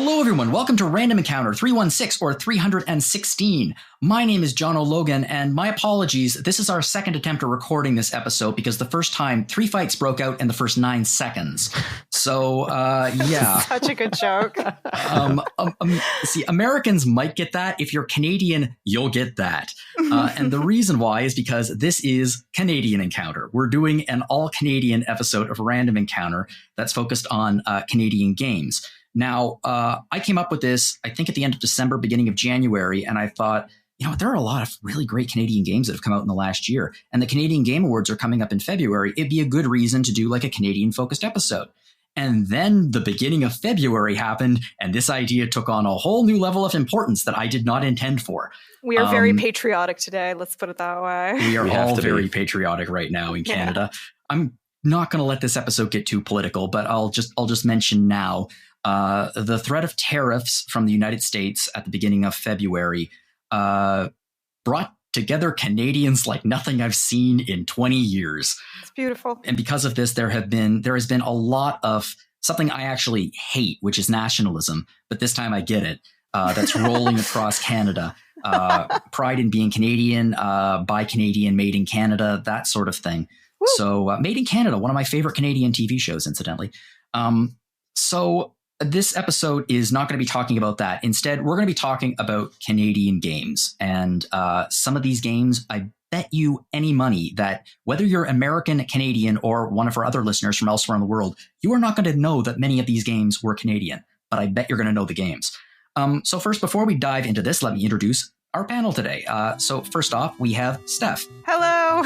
Hello, everyone. Welcome to Random Encounter 316 or 316. My name is Jono Logan, and my apologies. This is our second attempt at recording this episode because the first time 3 fights broke out in the first 9 seconds. So, yeah. Such a good joke. See, Americans might get that. If you're Canadian, you'll get that. And the reason why is because this is Canadian Encounter. We're doing an all-Canadian episode of Random Encounter that's focused on Canadian games. Now, I came up with this, I think, at the end of December, beginning of January, and I thought, you know, there are a lot of really great Canadian games that have come out in the last year, and the Canadian Game Awards are coming up in February. It'd be a good reason to do like a Canadian-focused episode. And then the beginning of February happened, and this idea took on a whole new level of importance that I did not intend for. We are very patriotic today, let's put it that way. We are all very patriotic right now in Canada. Yeah. I'm not going to let this episode get too political, but I'll just mention now, the threat of tariffs from the United States at the beginning of February brought together Canadians like nothing I've seen in 20 years. It's beautiful. And because of this, there has been a lot of something I actually hate, which is nationalism. But this time I get it. That's rolling across Canada. Pride in being Canadian, by Canadian, made in Canada, that sort of thing. Woo. So Made in Canada, one of my favorite Canadian TV shows, incidentally. So this episode is not going to be talking about that. Instead, we're going to be talking about Canadian games. And some of these games, I bet you any money that whether you're American, Canadian, or one of our other listeners from elsewhere in the world, you are not going to know that many of these games were Canadian. But I bet you're going to know the games. So first, before we dive into this, let me introduce our panel today. So first off, we have Steph. Hello.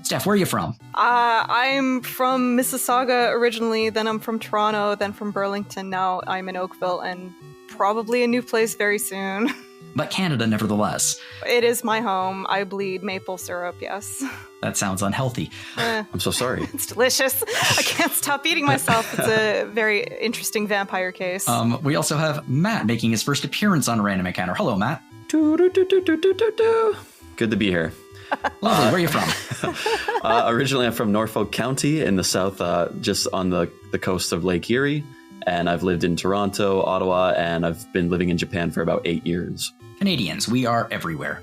Steph, where are you from? I'm from Mississauga originally, then I'm from Toronto, then from Burlington. Now I'm in Oakville and probably a new place very soon. But Canada, nevertheless. It is my home. I bleed maple syrup, yes. That sounds unhealthy. I'm so sorry. It's delicious. I can't stop eating myself. It's a very interesting vampire case. We also have Matt making his first appearance on Random Encounter. Hello, Matt. Good to be here. Lovely. Where are you from? Originally, I'm from Norfolk County in the south, just on the coast of Lake Erie. And I've lived in Toronto, Ottawa, and I've been living in Japan for about 8 years. Canadians, we are everywhere.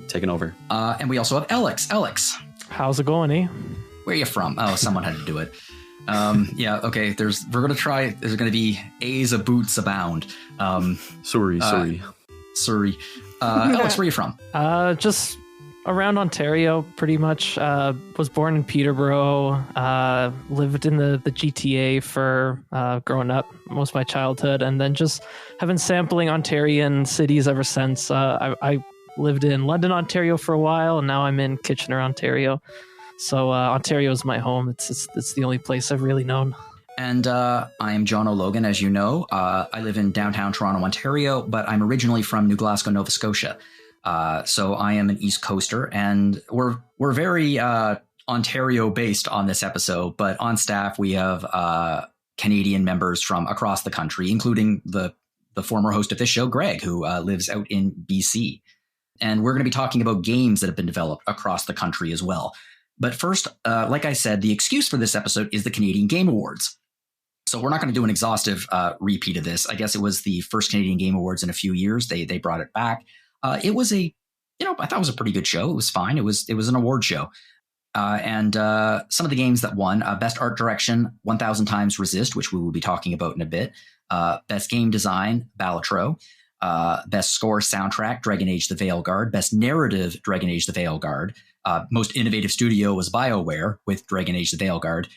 Taking over. And we also have Aleks. Aleks. How's it going, eh? Where are you from? Oh, someone had to do it. Yeah, okay. There's going to be A's a boots abound. Sorry. Aleks, where are you from? Just around Ontario, pretty much. Was born in Peterborough. Lived in the GTA for growing up, most of my childhood, and then just have been sampling Ontarian cities ever since. I lived in London, Ontario for a while, and now I'm in Kitchener, Ontario. So Ontario is my home. It's the only place I've really known. And I am Jono Logan, as you know. I live in downtown Toronto, Ontario, but I'm originally from New Glasgow, Nova Scotia. So I am an East Coaster, and we're very Ontario-based on this episode, but on staff we have Canadian members from across the country, including the former host of this show, Greg, who lives out in BC. And we're going to be talking about games that have been developed across the country as well. But first, like I said, the excuse for this episode is the Canadian Game Awards. So we're not going to do an exhaustive repeat of this. I guess it was the first Canadian Game Awards in a few years. They brought it back. It was I thought it was a pretty good show. It was fine. It was an award show. And some of the games that won, Best Art Direction, 1000 Times Resist, which we will be talking about in a bit. Best Game Design, Balatro. Best Score Soundtrack, Dragon Age The Veilguard. Best Narrative, Dragon Age The Veilguard. Most Innovative Studio was BioWare with Dragon Age The Veilguard.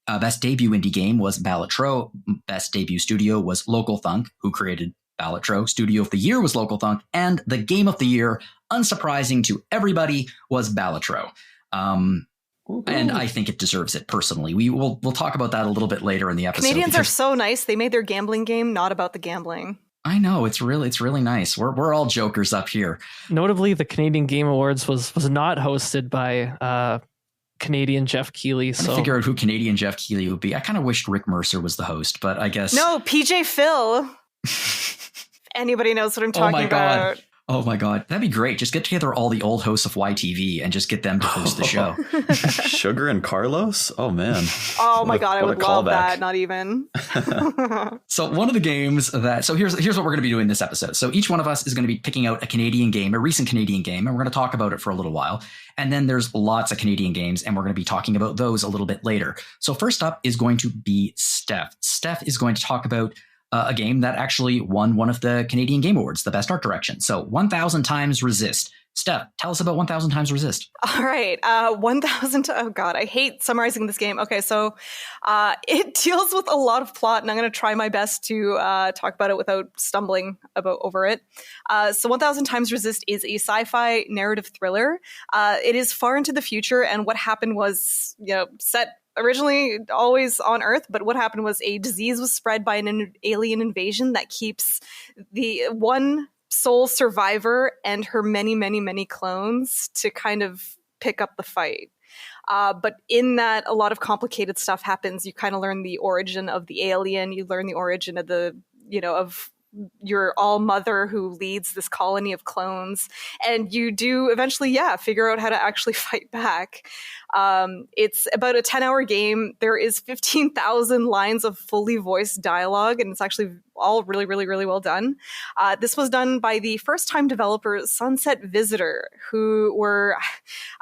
Best Debut Indie Game was Balatro. Best Debut Studio was Local Thunk, who created Balatro. Studio of the Year was Local Thunk. And the Game of the Year, unsurprising to everybody, was Balatro. And I think it deserves it personally. We'll talk about that a little bit later in the episode. Canadians are so nice. They made their gambling game not about the gambling. I know, it's really nice. We're all jokers up here. Notably, the Canadian Game Awards was not hosted by Canadian Jeff Keighley. So I figure out who Canadian Jeff Keighley would be. I kind of wished Rick Mercer was the host, but I guess no, PJ Phil. Anybody knows what I'm talking about? Oh my God. That'd be great. Just get together all the old hosts of YTV and just get them to host the show. Sugar and Carlos? Oh, man. Oh my God, I What a would love callback. that. Not even. So one of the games so here's what we're going to be doing this episode. So each one of us is going to be picking out a Canadian game, a recent Canadian game, and we're going to talk about it for a little while. And then there's lots of Canadian games, and we're going to be talking about those a little bit later. So first up is going to be Steph. Steph is going to talk about a game that actually won one of the Canadian Game Awards, the Best Art Direction. So 1000 Times Resist. Steph, tell us about 1000 Times Resist. All right. 1000. Oh, God. I hate summarizing this game. Okay. So it deals with a lot of plot, and I'm going to try my best to talk about it without stumbling over it. So 1000 Times Resist is a sci-fi narrative thriller. It is far into the future, and what happened was, set originally always on Earth, but what happened was a disease was spread by an alien invasion that keeps the one sole survivor and her many, many, many clones to kind of pick up the fight. But in that, a lot of complicated stuff happens. You kind of learn the origin of the alien. You learn the origin of of your all-mother who leads this colony of clones. And you do eventually, figure out how to actually fight back. It's about a 10-hour game. There is 15,000 lines of fully voiced dialogue, and it's actually all really, really, really well done. This was done by the first-time developer Sunset Visitor, who were,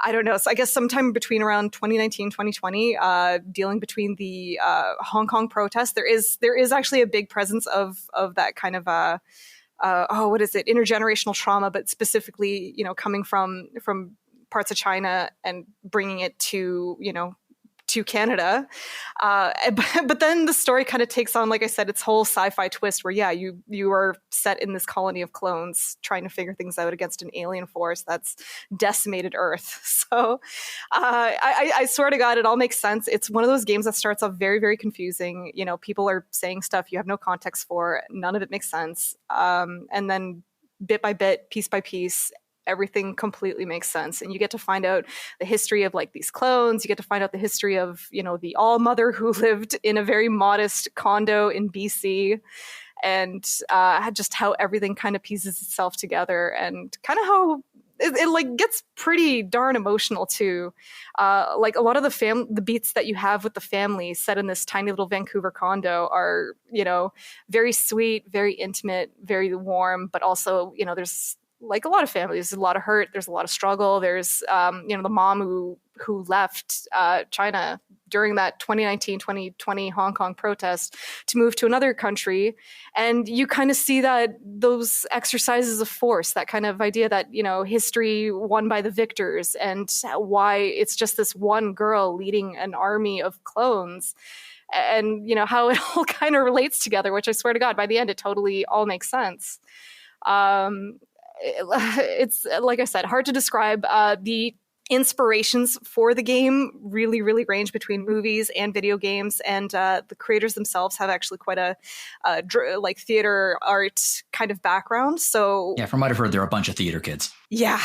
I don't know, so I guess sometime between around 2019, 2020, dealing between the Hong Kong protests. There is actually a big presence of that kind of intergenerational trauma, but specifically, coming from parts of China and bringing it to Canada. But then the story kind of takes on, like I said, its whole sci-fi twist where, you are set in this colony of clones trying to figure things out against an alien force that's decimated Earth. So I swear to God, it all makes sense. It's one of those games that starts off very, very confusing. People are saying stuff you have no context for. None of it makes sense. And then bit by bit, piece by piece, everything completely makes sense, and you get to find out the history of like these clones. You get to find out the history of the all-mother who lived in a very modest condo in BC, and just how everything kind of pieces itself together, and kind of how it like gets pretty darn emotional too. Like a lot of the beats that you have with the family set in this tiny little Vancouver condo are very sweet, very intimate, very warm, but also there's like a lot of families, there's a lot of hurt, there's a lot of struggle. There's, the mom who left China during that 2019-2020 Hong Kong protest to move to another country. And you kind of see those exercises of force, that kind of idea that, history won by the victors, and why it's just this one girl leading an army of clones. And, how it all kind of relates together, which I swear to God, by the end, it totally all makes sense. It's, like I said, hard to describe. The inspirations for the game really, really range between movies and video games, and the creators themselves have actually quite a theater art kind of background. So yeah, from what I've heard, they're a bunch of theater kids. Yeah.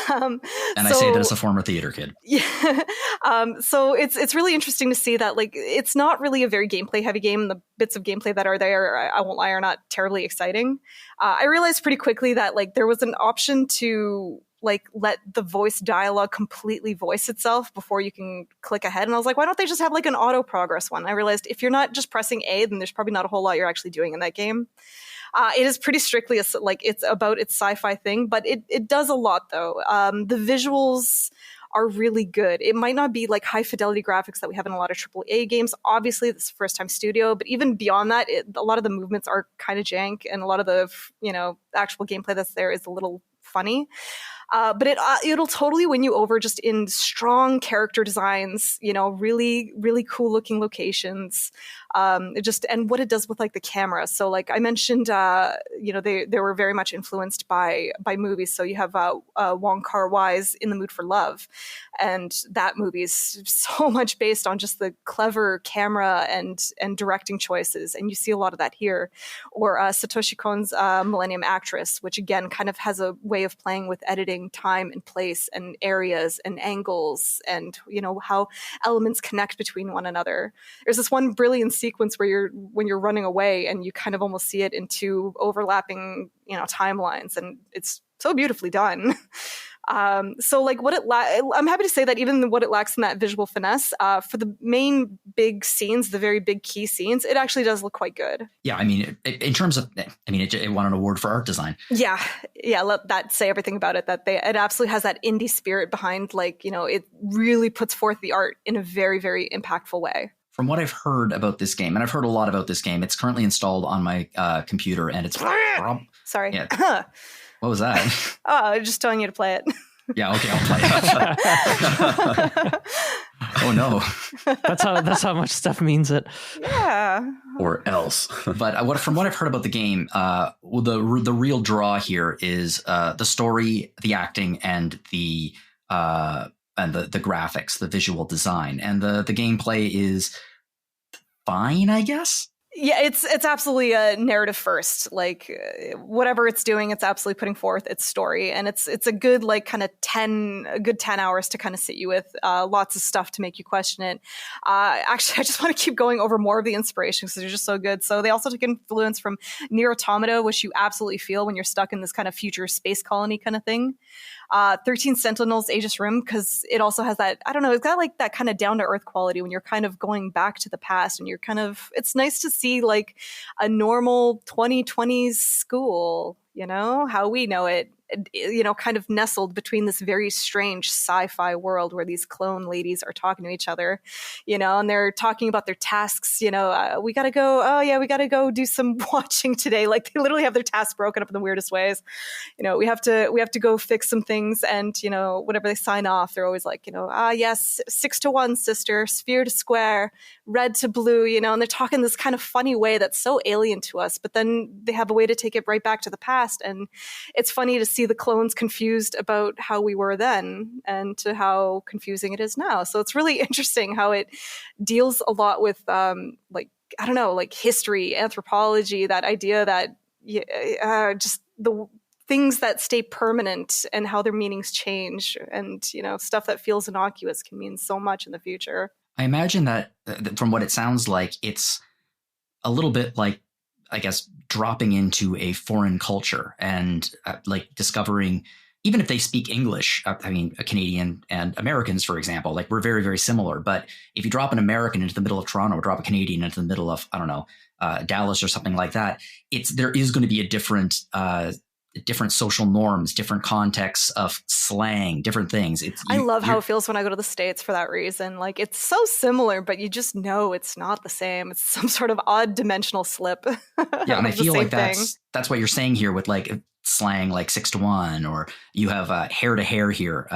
And I say that as a former theater kid. Yeah. So it's really interesting to see that, like, it's not really a very gameplay heavy game. The bits of gameplay that are there, I won't lie, are not terribly exciting. I realized pretty quickly that, like, there was an option to, like, let the voice dialogue completely voice itself before you can click ahead. And I was like, why don't they just have like an auto progress one? I realized if you're not just pressing A, then there's probably not a whole lot you're actually doing in that game. It is pretty strictly it's about its sci-fi thing, but it does a lot though. The visuals are really good. It might not be like high fidelity graphics that we have in a lot of AAA games. Obviously, this is first time studio, but even beyond that, a lot of the movements are kind of jank, and a lot of the actual gameplay that's there is a little funny. But it'll totally win you over just in strong character designs, really, really cool looking locations. And what it does with like the camera. So like I mentioned, they were very much influenced by movies. So you have Wong Kar-wai's In the Mood for Love. And that movie is so much based on just the clever camera and directing choices. And you see a lot of that here. Or Satoshi Kon's Millennium Actress, which again kind of has a way of playing with editing time and place and areas and angles and how elements connect between one another. There's this one brilliant sequence where when you're running away and you kind of almost see it in two overlapping timelines, and it's so beautifully done. So like I'm happy to say that even what it lacks in that visual finesse, for the main big scenes, the very big key scenes, it actually does look quite good. Yeah, I mean, in terms of, I mean, it won an award for art design. Yeah, let that say everything about it. That it absolutely has that indie spirit behind, like, you know, it really puts forth the art in a very, very impactful way. From what I've heard about this game, and I've heard a lot about this game, it's currently installed on my computer, and it's sorry. Yeah. What was that? Oh, just telling you to play it. Yeah, okay, I'll play it. Oh no, that's how much stuff means it. Yeah. Or else. But from what I've heard about the game, the real draw here is the story, the acting, and the graphics, the visual design, and the gameplay is fine, I guess. Yeah, it's absolutely a narrative first. Like whatever it's doing, it's absolutely putting forth its story, and it's a good like kind of 10 hours to kind of sit you with lots of stuff to make you question it. Actually, I just want to keep going over more of the inspiration because they're just so good. So they also took influence from Nier Automata, which you absolutely feel when you're stuck in this kind of future space colony kind of thing. 13 Sentinels, Aegis Rim, because it also has that, I don't know, it's got like that kind of down to earth quality when you're kind of going back to the past and you're kind of, it's nice to see like a normal 2020s school, you know, how we know it, you know, kind of nestled between this very strange sci-fi world where these clone ladies are talking to each other, you know, and they're talking about their tasks, you know, we got to go do some watching today. Like they literally have their tasks broken up in the weirdest ways. You know, we have to go fix some things, and, you know, whenever they sign off, they're always like, you know, yes, 6 to 1, sister, sphere to square, red to blue, you know, and they're talking this kind of funny way that's so alien to us, but then they have a way to take it right back to the past. And it's funny to see the clones confused about how we were then and to how confusing it is now. So it's really interesting how it deals a lot with like, I don't know, like history, anthropology, that idea that just the things that stay permanent and how their meanings change, and, you know, stuff that feels innocuous can mean so much in the future. I imagine that from what it sounds like, it's a little bit like, I guess, dropping into a foreign culture and like discovering, even if they speak English, I mean, a Canadian and Americans, for example, like we're very, very similar. But if you drop an American into the middle of Toronto or drop a Canadian into the middle of, I don't know, Dallas or something like that, there is going to be a different social norms, different contexts of slang, different things. I love how it feels when I go to the States for that reason. Like it's so similar, but you just know it's not the same. It's some sort of odd dimensional slip. Yeah, and I feel like that's what you're saying here with like slang, like 6 to 1, or you have hair to hair here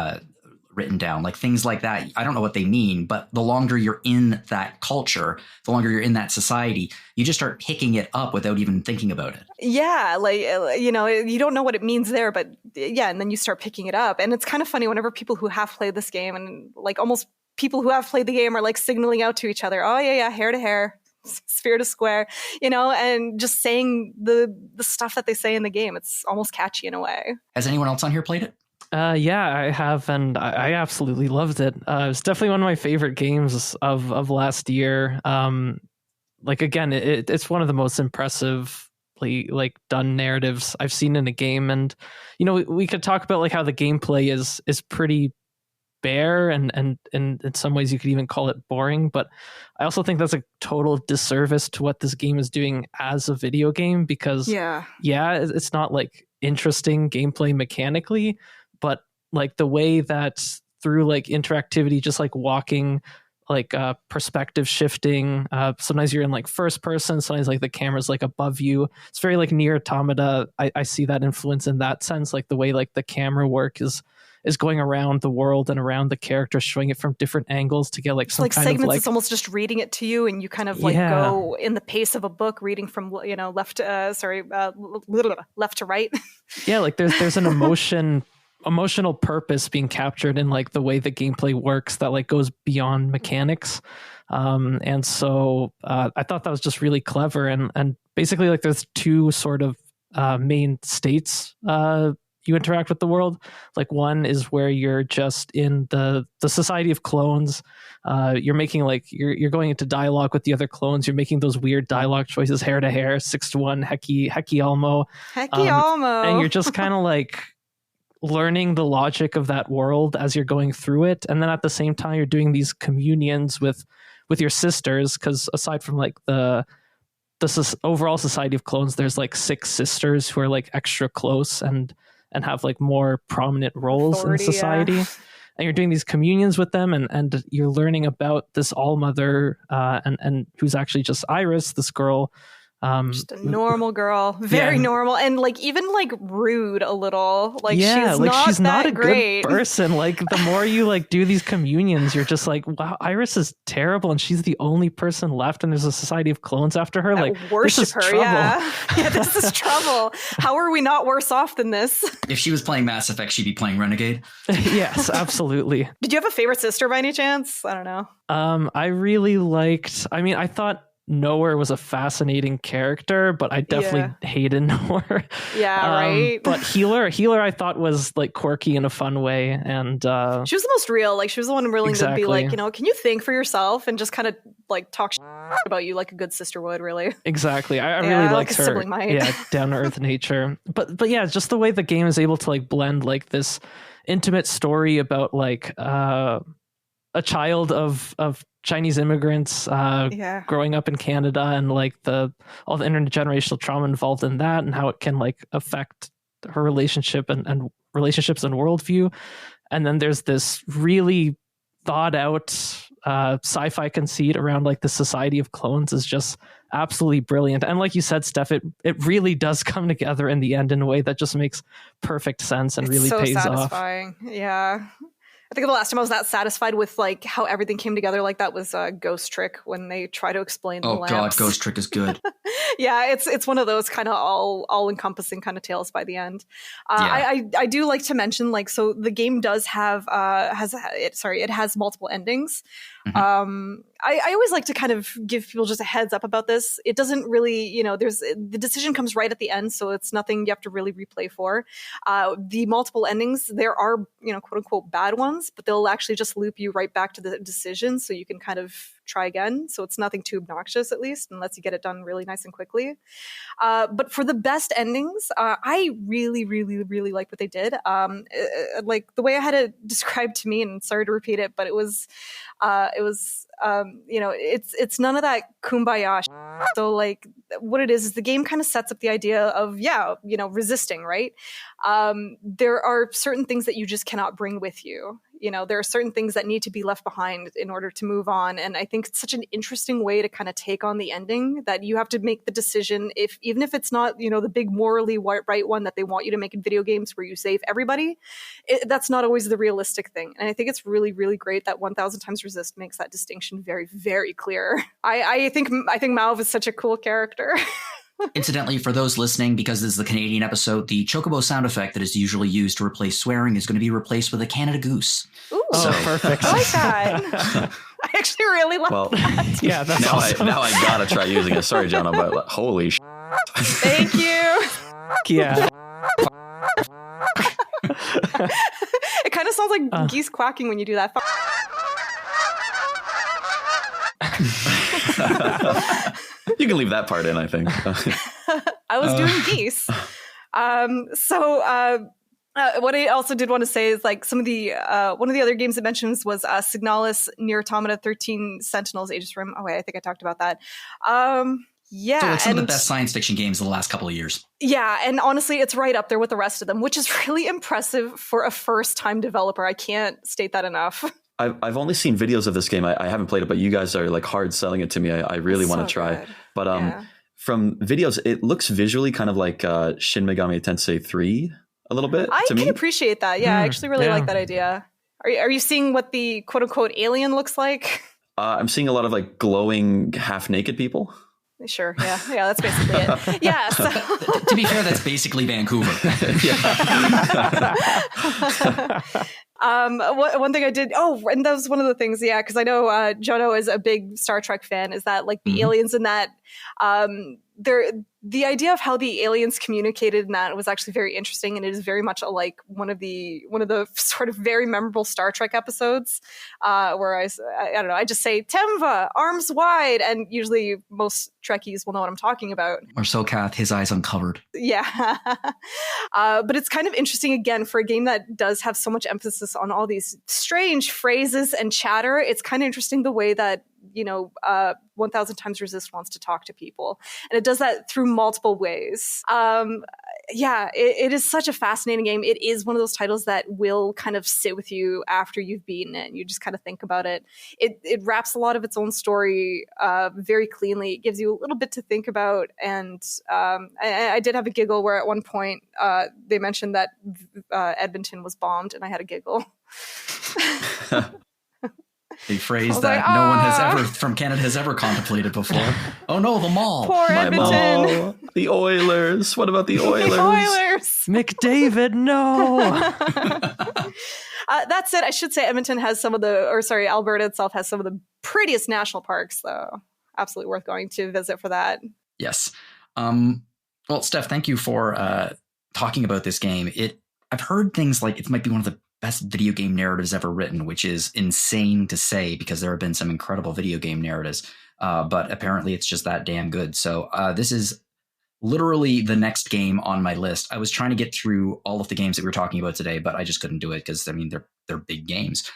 written down, like things like that. I don't know what they mean, but the longer you're in that culture, the longer you're in that society, you just start picking it up without even thinking about it. Yeah, like, you know, you don't know what it means there, but yeah, and then you start picking it up. And it's kind of funny whenever people who have played this game, and like almost people who have played the game, are like signaling out to each other, oh yeah, hair to hair, sphere to square, you know, and just saying the stuff that they say in the game. It's almost catchy in a way. Has anyone else on here played it? Yeah, I have, and I absolutely loved it. It was definitely one of my favorite games of last year. Like again, it's one of the most impressively like done narratives I've seen in a game, and you know, we could talk about like how the gameplay is pretty bare, and in some ways you could even call it boring. But I also think that's a total disservice to what this game is doing as a video game, because it's not like interesting gameplay mechanically, but like the way that through like interactivity, just like walking, like perspective shifting, sometimes you're in like first person, sometimes like the camera's like above you. It's very like Nier Automata. I see that influence in that sense, like the way like the camera work is going around the world and around the character, showing it from different angles to get like some like kind segments. Of like, it's almost just reading it to you, and you kind of like go in the pace of a book, reading from, you know, left to right. Yeah, like there's an emotional purpose being captured in like the way the gameplay works that like goes beyond mechanics. And so I thought that was just really clever, and basically like there's two sort of main states you interact with the world. Like one is where you're just in the society of clones. You're making like you're going into dialogue with the other clones. You're making those weird dialogue choices, hair to hair, 6 to 1, Heki Almo. And you're just kind of like learning the logic of that world as you're going through it, and then at the same time you're doing these communions with your sisters, because aside from like the overall society of clones, there's like 6 sisters who are like extra close and have like more prominent roles Authority, in society. yeah. And you're doing these communions with them, and you're learning about this all-mother, and who's actually just Iris, this girl. Just a normal girl, very normal, and like even like rude a little. Like she's not a good person. Like the more you like do these communions, you're just like, wow, Iris is terrible, and she's the only person left, and there's a society of clones after her. Like worship this is her, trouble. yeah, this is trouble. How are we not worse off than this? If she was playing Mass Effect, she'd be playing Renegade. Yes, absolutely. Did you have a favorite sister by any chance? I don't know. I really liked. I mean, I thought Nowhere was a fascinating character, but I definitely hated Nowhere. Yeah, right. But Healer I thought was like quirky in a fun way, and she was the most real. Like she was the one willing to be like, can you think for yourself and just kind of like talk about you like a good sister would, really. Exactly. I really liked her. Sibling might. Yeah, down to earth nature. But yeah, just the way the game is able to like blend like this intimate story about like a child of Chinese immigrants growing up in Canada, and like all the intergenerational trauma involved in that, and how it can like affect her relationship and relationships and worldview. And then there's this really thought out sci-fi conceit around like the society of clones is just absolutely brilliant. And like you said, Steph, it really does come together in the end in a way that just makes perfect sense and really pays satisfying. Yeah. I think the last time I was that satisfied with like how everything came together like that was Ghost Trick, when they try to explain the lamps. Oh god, Ghost Trick is good. Yeah, it's one of those kind of all encompassing kind of tales by the end. I do like to mention, like, so the game does have it has multiple endings. Mm-hmm. I always like to kind of give people just a heads up about this. It doesn't really, the decision comes right at the end, so it's nothing you have to really replay for. The multiple endings, there are, quote unquote bad ones, but they'll actually just loop you right back to the decision, so you can kind of try again. So it's nothing too obnoxious, at least, unless you get it done really nice and quickly. But for the best endings, I really, really, really like what they did. Like the way I had it described to me, and sorry to repeat it, but it was it's none of that kumbaya. So like what it is the game kind of sets up the idea of, resisting, right? There are certain things that you just cannot bring with you. There are certain things that need to be left behind in order to move on. And I think it's such an interesting way to kind of take on the ending, that you have to make the decision, even if it's not, the big morally right one that they want you to make in video games where you save everybody. That's not always the realistic thing. And I think it's really, really great that 1000 Times Resist makes that distinction very, very clear. I think Mauve is such a cool character. Incidentally, for those listening, because this is the Canadian episode, the chocobo sound effect that is usually used to replace swearing is going to be replaced with a Canada goose. Ooh, perfect. I like that. I actually really like that. Yeah, that's awesome. Now I gotta try using it. Sorry, Jono, but holy sh**. Thank you. Yeah. It kind of sounds like geese quacking when you do that. You can leave that part in, I think. I was doing geese. What I also did want to say is, like, some of the one of the other games it mentions was Signalis, Near Automata, 13 Sentinels, Aegis Rim. Oh wait, I think I talked about that. Yeah, so it's some of the best science fiction games of the last couple of years. Yeah, and honestly, it's right up there with the rest of them, which is really impressive for a first-time developer. I can't state that enough. I've only seen videos of this game. I haven't played it, but you guys are like hard selling it to me. I really want to try. Good. But from videos, it looks visually kind of like Shin Megami Tensei 3 a little bit. I can appreciate that. Yeah, I actually really like that idea. Are you seeing what the quote unquote alien looks like? I'm seeing a lot of like glowing half naked people. Sure. Yeah. That's basically it. Yeah. So. To be fair, that's basically Vancouver. One thing I did. Oh, and that was one of the things. Yeah, because I know Jono is a big Star Trek fan. Is that like the aliens in that? the idea of how the aliens communicated in that was actually very interesting, and it is very much like one of the sort of very memorable Star Trek episodes, where I don't know, I just say Temva, arms wide, and usually most Trekkies will know what I'm talking about. Or Sokath, his eyes uncovered. Yeah. But it's kind of interesting, again, for a game that does have so much emphasis on all these strange phrases and chatter. It's kind of interesting the way that 1000 Times Resist wants to talk to people, and it does that through multiple ways. It is such a fascinating game. It is one of those titles that will kind of sit with you after you've beaten it, and you just kind of think about it. It wraps a lot of its own story very cleanly. It gives you a little bit to think about, and I did have a giggle where at one point they mentioned that Edmonton was bombed, and I had a giggle. A phrase that no one has ever from Canada has ever contemplated before. Oh no, the mall. Poor Edmonton. Mall. The Oilers. What about the Oilers? The Oilers. McDavid, no. That said, I should say Edmonton has Alberta itself has some of the prettiest national parks, though. Absolutely worth going to visit for that. Yes. Well, Steph, thank you for talking about this game. I've heard things like it might be one of the best video game narratives ever written, which is insane to say because there have been some incredible video game narratives, but apparently it's just that damn good. So this is literally the next game on my list. I was trying to get through all of the games that we were talking about today, but I just couldn't do it because they're big games.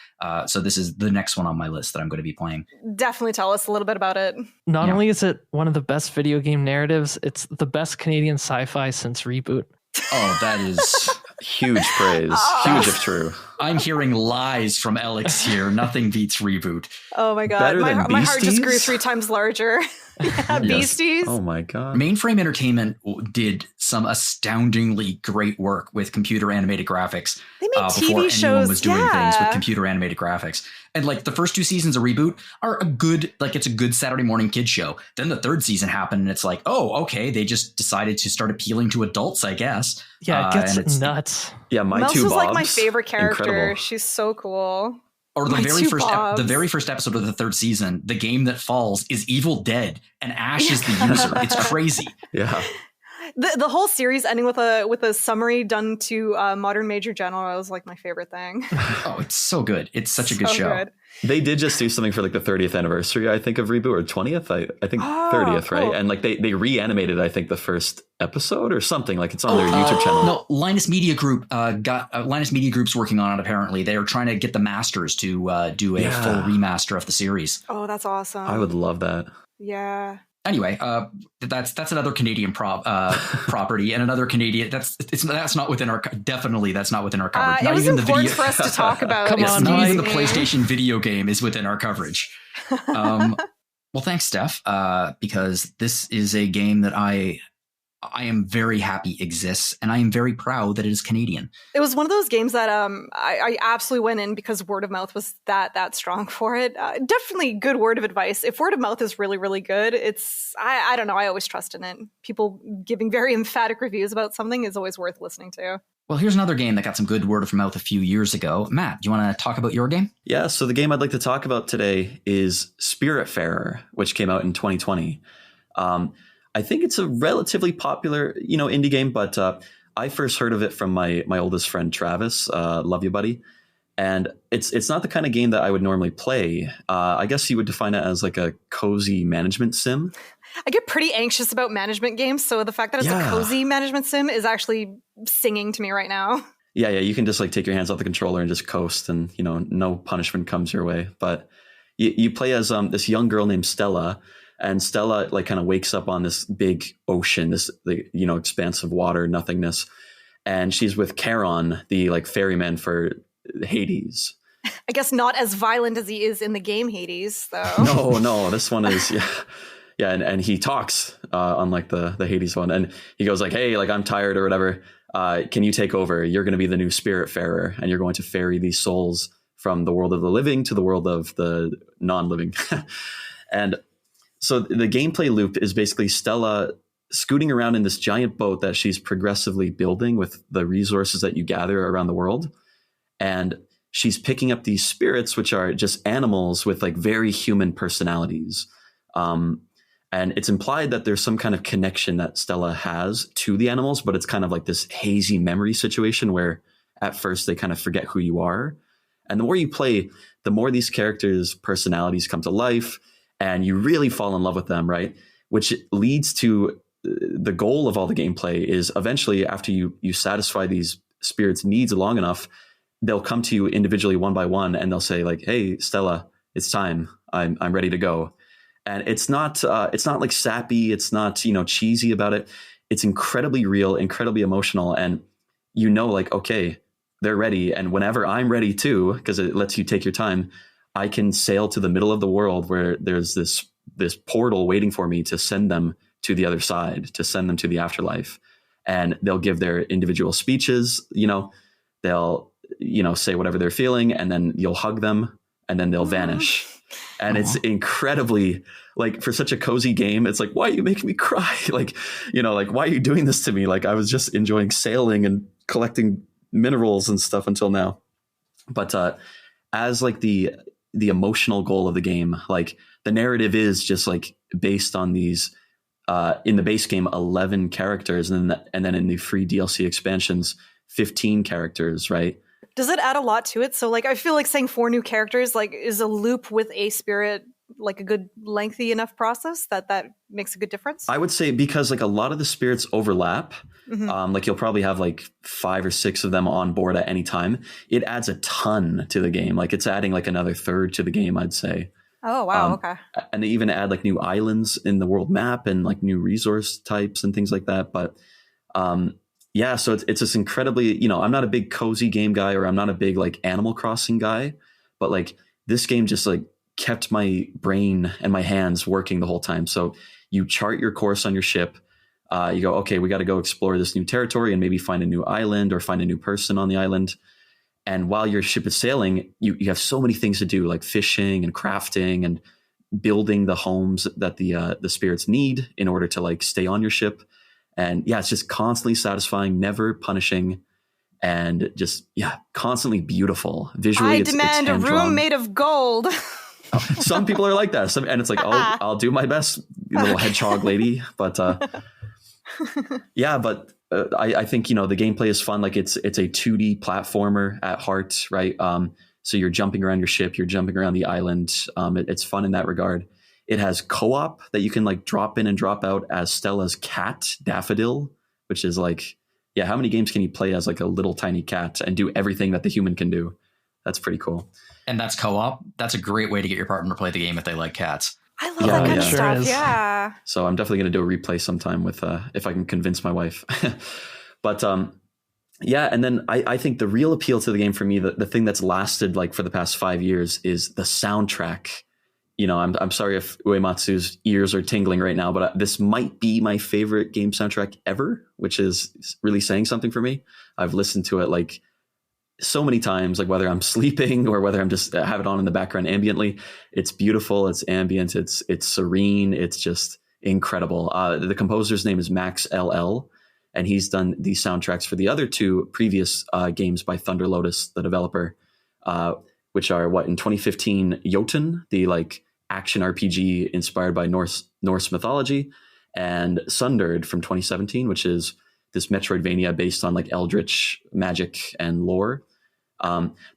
So this is the next one on my list that I'm going to be playing. Definitely tell us a little bit about it. Not only is it one of the best video game narratives, it's the best Canadian sci-fi since Reboot. Oh, that is huge praise. Huge if true. I'm hearing lies from Aleks here. Nothing beats Reboot. Oh my god. Better than my heart just grew Beasties? 3 times larger. Yeah, Yes. Beasties. Oh my god. Mainframe Entertainment did some astoundingly great work with computer animated graphics. They made before TV anyone shows, was doing things yeah. with computer animated graphics. And like the first 2 seasons of Reboot are it's a good Saturday morning kid show. Then the 3rd season happened and it's like, oh, okay, they just decided to start appealing to adults, I guess. Yeah, it gets and it's nuts. Yeah, my Mouse two was Bobs. like my favorite character. Incredible. She's so cool. Or the My very two first Bobs. the very first episode of the 3rd season, the game that falls is Evil Dead, and Ash is the user. It's crazy. Yeah. The whole series ending with a summary done to Modern Major General was like my favorite thing. Oh, it's so good. It's such a good show. Good. They did just do something for like the 30th anniversary, I think, of Reboot, or 20th. I think 30th, cool. right? And like they reanimated, I think, the first episode or something. Like it's on their YouTube channel. No, Linus Media Group Linus Media Group's working on it. Apparently, they are trying to get the masters to do a full remaster of the series. Oh, that's awesome. I would love that. Yeah. Anyway, that's another Canadian property and another Canadian. That's not within our coverage. It Not was even the important video. for us to talk about. Come Yes, on, not even the Mike. PlayStation video game is within our coverage. Well, thanks, Steph, because this is a game that I am very happy exists, and I am very proud that it is Canadian. It was one of those games that I absolutely went in because word of mouth was that strong for it. Definitely good word of advice. If word of mouth is really, really good, I don't know. I always trust in it. People giving very emphatic reviews about something is always worth listening to. Well, here's another game that got some good word of mouth a few years ago. Matt, do you want to talk about your game? Yeah, so the game I'd like to talk about today is Spiritfarer, which came out in 2020. I think it's a relatively popular, indie game, but I first heard of it from my oldest friend Travis. Love you, buddy. And it's not the kind of game that I would normally play. I guess you would define it as like a cozy management sim. I get pretty anxious about management games, so the fact that it's a cozy management sim is actually singing to me right now. Yeah, you can just like take your hands off the controller and just coast, and no punishment comes your way. But you play as this young girl named Stella. And Stella like kind of wakes up on this big ocean, this expanse of water, nothingness, and she's with Charon, the like ferryman for Hades. I guess not as violent as he is in the game Hades, though. No, this one is and he talks unlike the Hades one, and he goes like, "Hey, like I'm tired or whatever. Can you take over? You're going to be the new Spiritfarer, and you're going to ferry these souls from the world of the living to the world of the non-living." And so the gameplay loop is basically Stella scooting around in this giant boat that she's progressively building with the resources that you gather around the world. And she's picking up these spirits, which are just animals with like very human personalities. And it's implied that there's some kind of connection that Stella has to the animals, but it's kind of like this hazy memory situation where at first they kind of forget who you are. And the more you play, the more these characters' personalities come to life and you really fall in love with them, right? Which leads to the goal of all the gameplay is eventually after you satisfy these spirits' needs long enough, they'll come to you individually one by one and they'll say like, hey, Stella, it's time. I'm ready to go. And it's not like sappy. It's not, cheesy about it. It's incredibly real, incredibly emotional. And like, okay, they're ready. And whenever I'm ready too, because it lets you take your time, I can sail to the middle of the world where there's this portal waiting for me to send them to the other side, to send them to the afterlife. And they'll give their individual speeches, they'll, say whatever they're feeling, and then you'll hug them and then they'll vanish. And it's incredibly, like, for such a cozy game, it's like, why are you making me cry? Like, why are you doing this to me? Like, I was just enjoying sailing and collecting minerals and stuff until now. But as like the emotional goal of the game, like the narrative is just like based on these in the base game 11 characters, and then in the free DLC expansions 15 characters, right? Does it add a lot to it? So like I feel like saying 4 new characters, like, is a loop with a spirit like a good lengthy enough process that makes a good difference? I would say because like a lot of the spirits overlap. Mm-hmm. Like you'll probably have like 5 or 6 of them on board at any time. It adds a ton to the game. Like it's adding like another third to the game, I'd say. Oh, wow. Okay. And they even add like new islands in the world map and like new resource types and things like that. But yeah, so it's this incredibly, I'm not a big cozy game guy, or I'm not a big like Animal Crossing guy, but like this game just like kept my brain and my hands working the whole time. So you chart your course on your ship. You go, okay, we got to go explore this new territory and maybe find a new island or find a new person on the island. And while your ship is sailing, you have so many things to do, like fishing and crafting and building the homes that the spirits need in order to like stay on your ship. And yeah, it's just constantly satisfying, never punishing, and just, constantly beautiful. Visually, I demand a room made of gold. Some people are like that. And it's like, I'll do my best, little hedgehog lady. But I think, the gameplay is fun. Like it's a 2D platformer at heart, right? So you're jumping around your ship, you're jumping around the island. It's fun in that regard. It has co-op that you can like drop in and drop out as Stella's cat, Daffodil, which is like, how many games can you play as like a little tiny cat and do everything that the human can do? That's pretty cool. And that's co-op. That's a great way to get your partner to play the game if they like cats. I love that kind of stuff. Yeah. So I'm definitely going to do a replay sometime with, if I can convince my wife. But and then I think the real appeal to the game for me, the thing that's lasted like for the past 5 years, is the soundtrack. I'm sorry if Uematsu's ears are tingling right now, but this might be my favorite game soundtrack ever, which is really saying something for me. I've listened to it like so many times, like whether I'm sleeping or whether I'm just have it on in the background ambiently. It's beautiful. It's ambient. It's serene. It's just incredible. The composer's name is Max LL, and he's done these soundtracks for the other 2 previous games by Thunder Lotus, the developer, which are in 2015, Jotun, the like action RPG inspired by Norse mythology, and Sundered from 2017, which is this Metroidvania based on like eldritch magic and lore.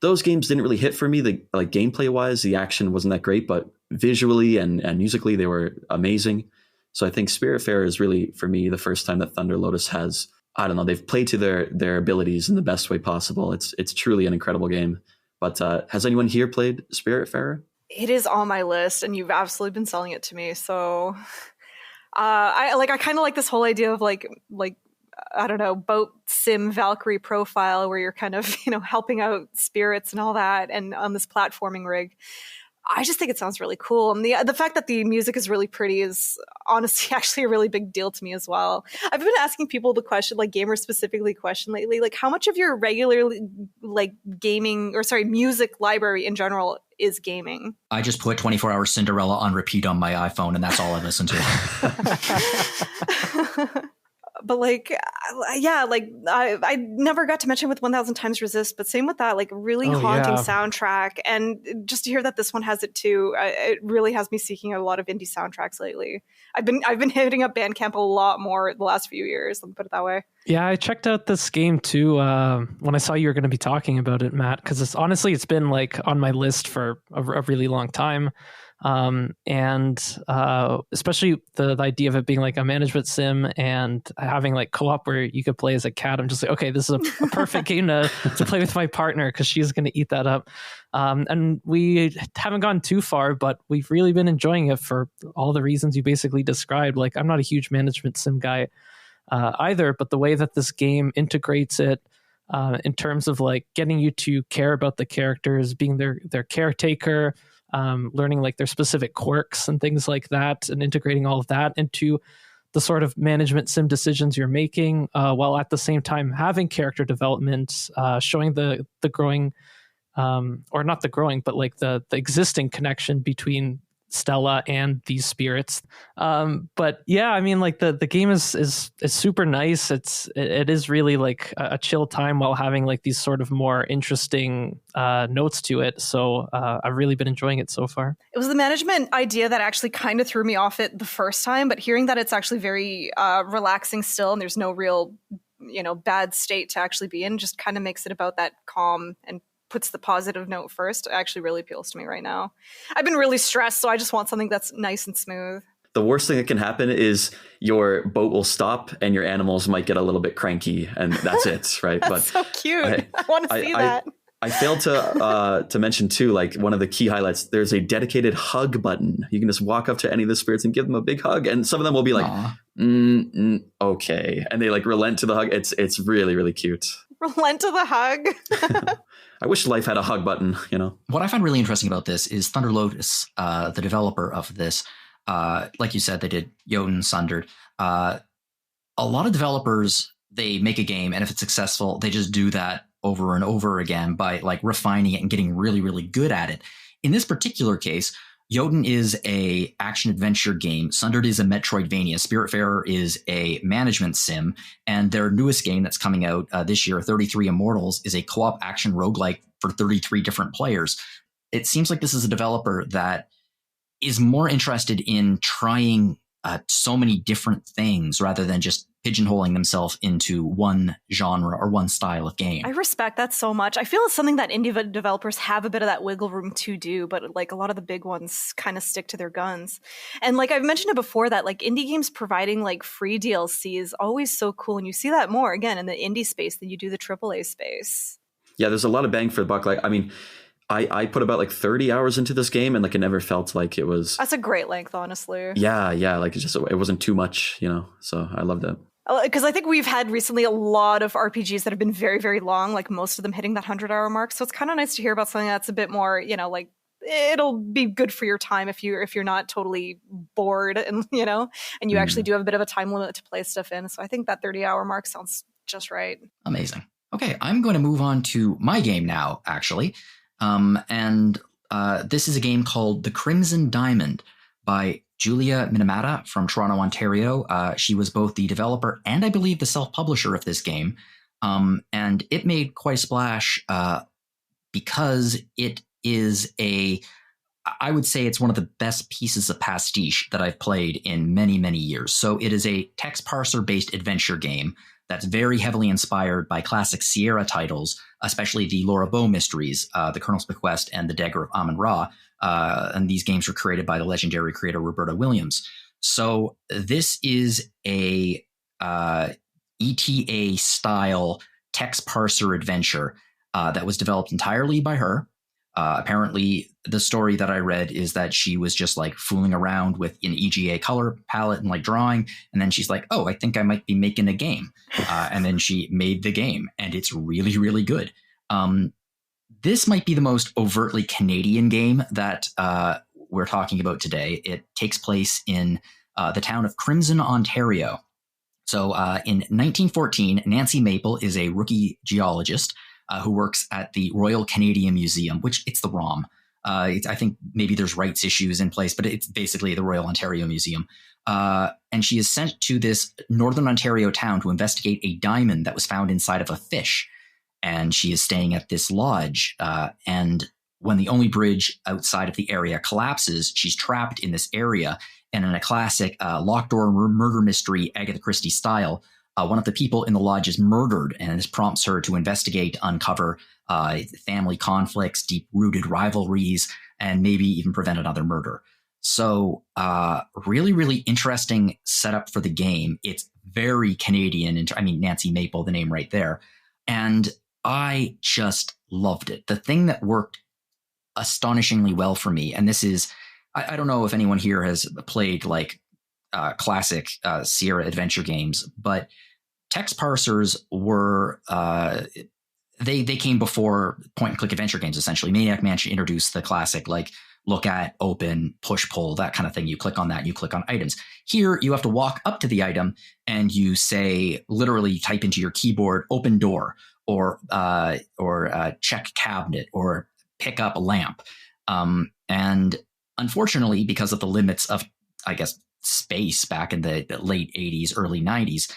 Those games didn't really hit for me. Like gameplay wise, the action wasn't that great, but visually and musically, they were amazing. So I think Spiritfarer is really, for me, the first time that Thunder Lotus has, they've played to their abilities in the best way possible. It's truly an incredible game. But has anyone here played Spiritfarer? It is on my list, and you've absolutely been selling it to me. So I kind of like this whole idea of like I don't know, boat sim Valkyrie profile where you're kind of, helping out spirits and all that, and on this platforming rig. I just think it sounds really cool. And the fact that the music is really pretty is honestly actually a really big deal to me as well. I've been asking people the question, like gamers specifically question lately, like how much of your regular like music library in general is gaming? I just put 24 Hour Cinderella on repeat on my iPhone, and that's all I listen to. But like, yeah, like I never got to mention with 1000 Times Resist, but same with that, like really haunting soundtrack. And just to hear that this one has it too, it really has me seeking a lot of indie soundtracks lately. I've been hitting up Bandcamp a lot more the last few years. Let me put it that way. Yeah, I checked out this game too when I saw you were going to be talking about it, Matt, because it's been like on my list for a really long time. And especially the idea of it being like a management sim and having like co-op where you could play as a cat. I'm just like, okay, this is a perfect game to play with my partner because she's going to eat that up. And we haven't gone too far, but we've really been enjoying it for all the reasons you basically described. Like, I'm not a huge management sim guy either, but the way that this game integrates it in terms of like getting you to care about the characters, being their caretaker, learning like their specific quirks and things like that, and integrating all of that into the sort of management sim decisions you're making, while at the same time having character development, showing the growing, or not the growing, but like the existing connection between Stella and these spirits. But yeah, I mean, like the game is super nice. It is really like a chill time while having like these sort of more interesting notes to it. So I've really been enjoying it so far. It was the management idea that actually kind of threw me off it the first time, but hearing that it's actually very relaxing still, and there's no real, bad state to actually be in, just kind of makes it about that calm and puts the positive note first. It actually really appeals to me right now. I've been really stressed, so I just want something that's nice and smooth. The worst thing that can happen is your boat will stop and your animals might get a little bit cranky, and that's it, right? That's so cute. I want to see that. I failed to mention too, like one of the key highlights, there's a dedicated hug button. You can just walk up to any of the spirits and give them a big hug, and some of them will be like, okay. And they like relent to the hug. It's really, really cute. Relent to the hug. I wish life had a hug button, What I find really interesting about this is Thunder Lotus, the developer of this, like you said, they did Jotun, Sundered. A lot of developers, they make a game, and if it's successful, they just do that over and over again by like refining it and getting really, really good at it. In this particular case, Jotun is a action adventure game. Sundered is a Metroidvania. Spiritfarer is a management sim. And their newest game that's coming out this year, 33 Immortals, is a co-op action roguelike for 33 different players. It seems like this is a developer that is more interested in trying so many different things rather than just pigeonholing themselves into one genre or one style of game. I respect that so much. I feel it's something that indie developers have a bit of that wiggle room to do, but like a lot of the big ones kind of stick to their guns. And like I've mentioned it before, that like indie games providing like free DLC is always so cool. And you see that more again in the indie space than you do the AAA space. Yeah, there's a lot of bang for the buck. Like, I mean, I put about like 30 hours into this game, and like it never felt like it was. That's a great length, honestly. Yeah. Like it wasn't too much, so I loved it. Because I think we've had recently a lot of RPGs that have been very, very long, like most of them hitting that 100-hour mark. So it's kind of nice to hear about something that's a bit more, like it'll be good for your time if you're not totally bored and and you actually do have a bit of a time limit to play stuff in. So I think that 30-hour mark sounds just right. Amazing. Okay, I'm going to move on to my game now, actually. And this is a game called The Crimson Diamond by Julia Minamata from Toronto, Ontario. She was both the developer and I believe the self-publisher of this game. And it made quite a splash because it is I would say it's one of the best pieces of pastiche that I've played in many, many years. So it is a text parser-based adventure game that's very heavily inspired by classic Sierra titles, especially the Laura Bow mysteries, The Colonel's Bequest and The Dagger of Amun-Ra. And these games were created by the legendary creator Roberta Williams. So this is a ETA-style text parser adventure that was developed entirely by her. Apparently, the story that I read is that she was just like fooling around with an EGA color palette and like drawing. And then she's like, oh, I think I might be making a game. And then she made the game, and it's really, really good. This might be the most overtly Canadian game that we're talking about today. It takes place in the town of Crimson, Ontario. So in 1914, Nancy Maple is a rookie geologist who works at the Royal Canadian Museum, which it's the ROM. I think maybe there's rights issues in place, but it's basically the Royal Ontario Museum. And she is sent to this Northern Ontario town to investigate a diamond that was found inside of a fish. And she is staying at this lodge. And when the only bridge outside of the area collapses, she's trapped in this area. And in a classic locked door murder mystery, Agatha Christie style, one of the people in the lodge is murdered, and this prompts her to investigate, uncover family conflicts, deep-rooted rivalries, and maybe even prevent another murder. So really, really interesting setup for the game. It's very Canadian. Nancy Maple, the name right there. And I just loved it. The thing that worked astonishingly well for me, and this is, I don't know if anyone here has played like classic Sierra adventure games, but text parsers were they came before point and click adventure games. Essentially, Maniac Mansion introduced the classic like look at, open, push, pull, that kind of thing. You click on that, and you click on items. Here, you have to walk up to the item and you say, literally type into your keyboard, open door, or check cabinet, or pick up a lamp. And unfortunately, because of the limits of, I guess, space back in the late 80s, early 90s,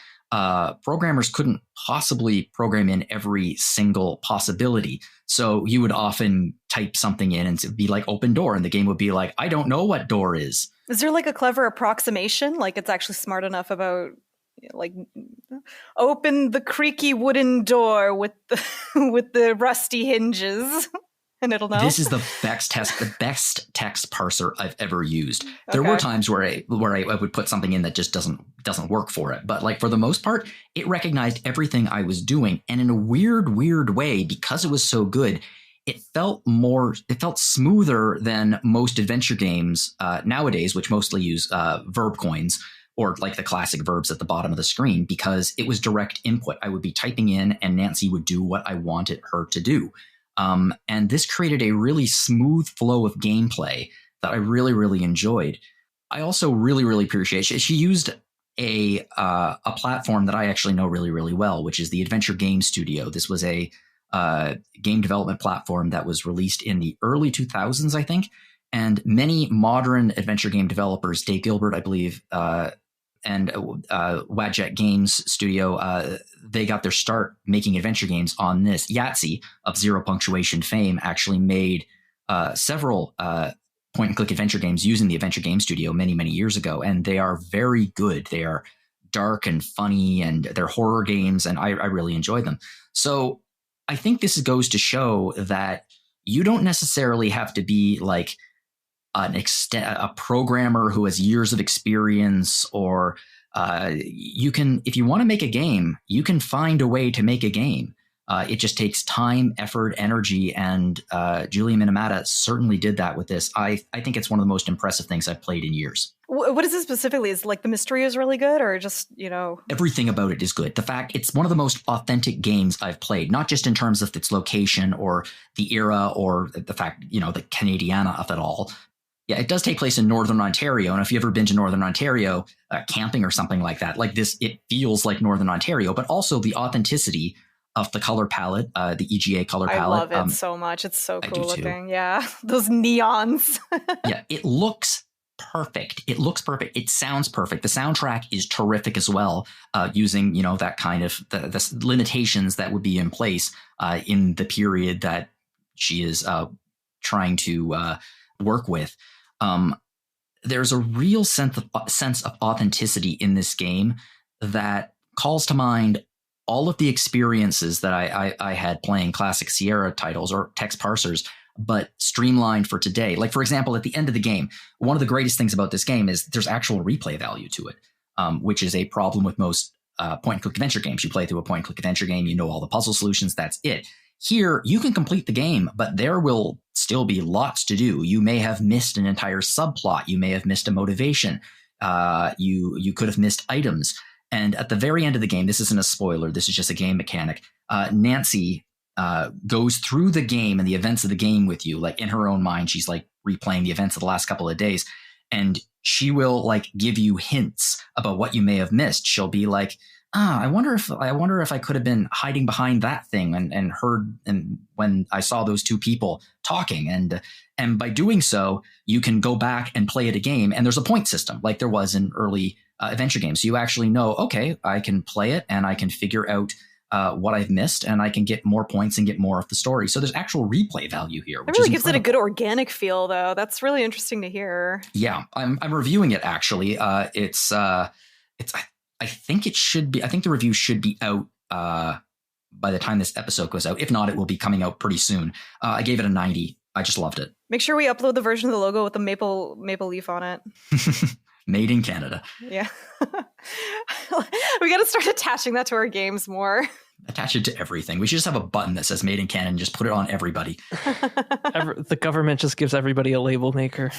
programmers couldn't possibly program in every single possibility. So you would often type something in and it'd be like open door, and the game would be like, I don't know what door is. Is there like a clever approximation? Like it's actually smart enough about like open the creaky wooden door with the rusty hinges. And it'll know. This is the best text parser I've ever used. There were times where I would put something in that just doesn't work for it. But like for the most part, it recognized everything I was doing. And in a weird way, because it was so good, it felt smoother than most adventure games nowadays, which mostly use verb coins or like the classic verbs at the bottom of the screen, because it was direct input. I would be typing in and Nancy would do what I wanted her to do. And this created a really smooth flow of gameplay that I really, really enjoyed. I also really, really appreciate she used a platform that I actually know really, really well, which is the Adventure Game Studio. This was a game development platform that was released in the early 2000s, I think. And many modern adventure game developers, Dave Gilbert, I believe, and Wadjet Games Studio, they got their start making adventure games on this. Yahtzee, of Zero Punctuation fame, actually made several point-and-click adventure games using the Adventure Game Studio many, many years ago, and they are very good. They are dark and funny, and they're horror games, and I really enjoy them. So I think this goes to show that you don't necessarily have to be like a programmer who has years of experience, or you can, if you want to make a game, you can find a way to make a game. It just takes time, effort, energy, and Julia Minamata certainly did that with this. I think it's one of the most impressive things I've played in years. What is it specifically? Is like the mystery is really good, or just, Everything about it is good. The fact it's one of the most authentic games I've played, not just in terms of its location or the era or the fact, the Canadiana of it all. Yeah, it does take place in Northern Ontario. And if you've ever been to Northern Ontario, camping or something like that, like this, it feels like Northern Ontario, but also the authenticity of the color palette, the EGA color palette. I love it so much. It's so cool looking. Yeah, those neons. Yeah, it looks perfect. It looks perfect. It sounds perfect. The soundtrack is terrific as well, using, that kind of the limitations that would be in place in the period that she is trying to work with. There's a real sense of authenticity in this game that calls to mind all of the experiences that I had playing classic Sierra titles or text parsers, but streamlined for today. Like, for example, at the end of the game, one of the greatest things about this game is there's actual replay value to it, which is a problem with most point-and-click adventure games. You play through a point-and-click adventure game, you know all the puzzle solutions, that's it. Here, you can complete the game, but there will still be lots to do. You may have missed an entire subplot. You may have missed a motivation. You could have missed items. And at the very end of the game, this isn't a spoiler, this is just a game mechanic, Nancy goes through the game and the events of the game with you. Like in her own mind, she's like replaying the events of the last couple of days. And she will like give you hints about what you may have missed. She'll be like, I wonder if I could have been hiding behind that thing and heard, and when I saw those two people talking, and by doing so, you can go back and play it a game, and there's a point system like there was in early adventure games. So you actually know, okay, I can play it and I can figure out what I've mississed, and I can get more points and get more of the story. So there's actual replay value here. It really gives it a good organic feel, though. That's really interesting to hear. Yeah, I'm reviewing it actually. I think it should be. I think the review should be out by the time this episode goes out. If not, it will be coming out pretty soon. I gave it a 90. I just loved it. Make sure we upload the version of the logo with the maple leaf on it. Made in Canada. Yeah. We got to start attaching that to our games more. Attach it to everything. We should just have a button that says Made in Canada and just put it on everybody. The government just gives everybody a label maker.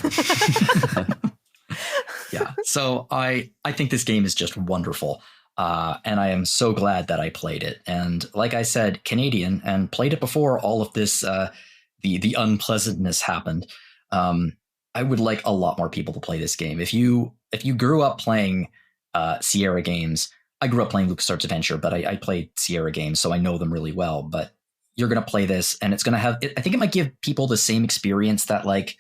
Yeah. So I think this game is just wonderful. And I am so glad that I played it. And like I said, Canadian, and played it before all of this, the unpleasantness happened. I would like a lot more people to play this game. If you grew up playing Sierra games, I grew up playing LucasArts Adventure, but I played Sierra games, so I know them really well. But you're going to play this, and it's going to have, I think it might give people the same experience that like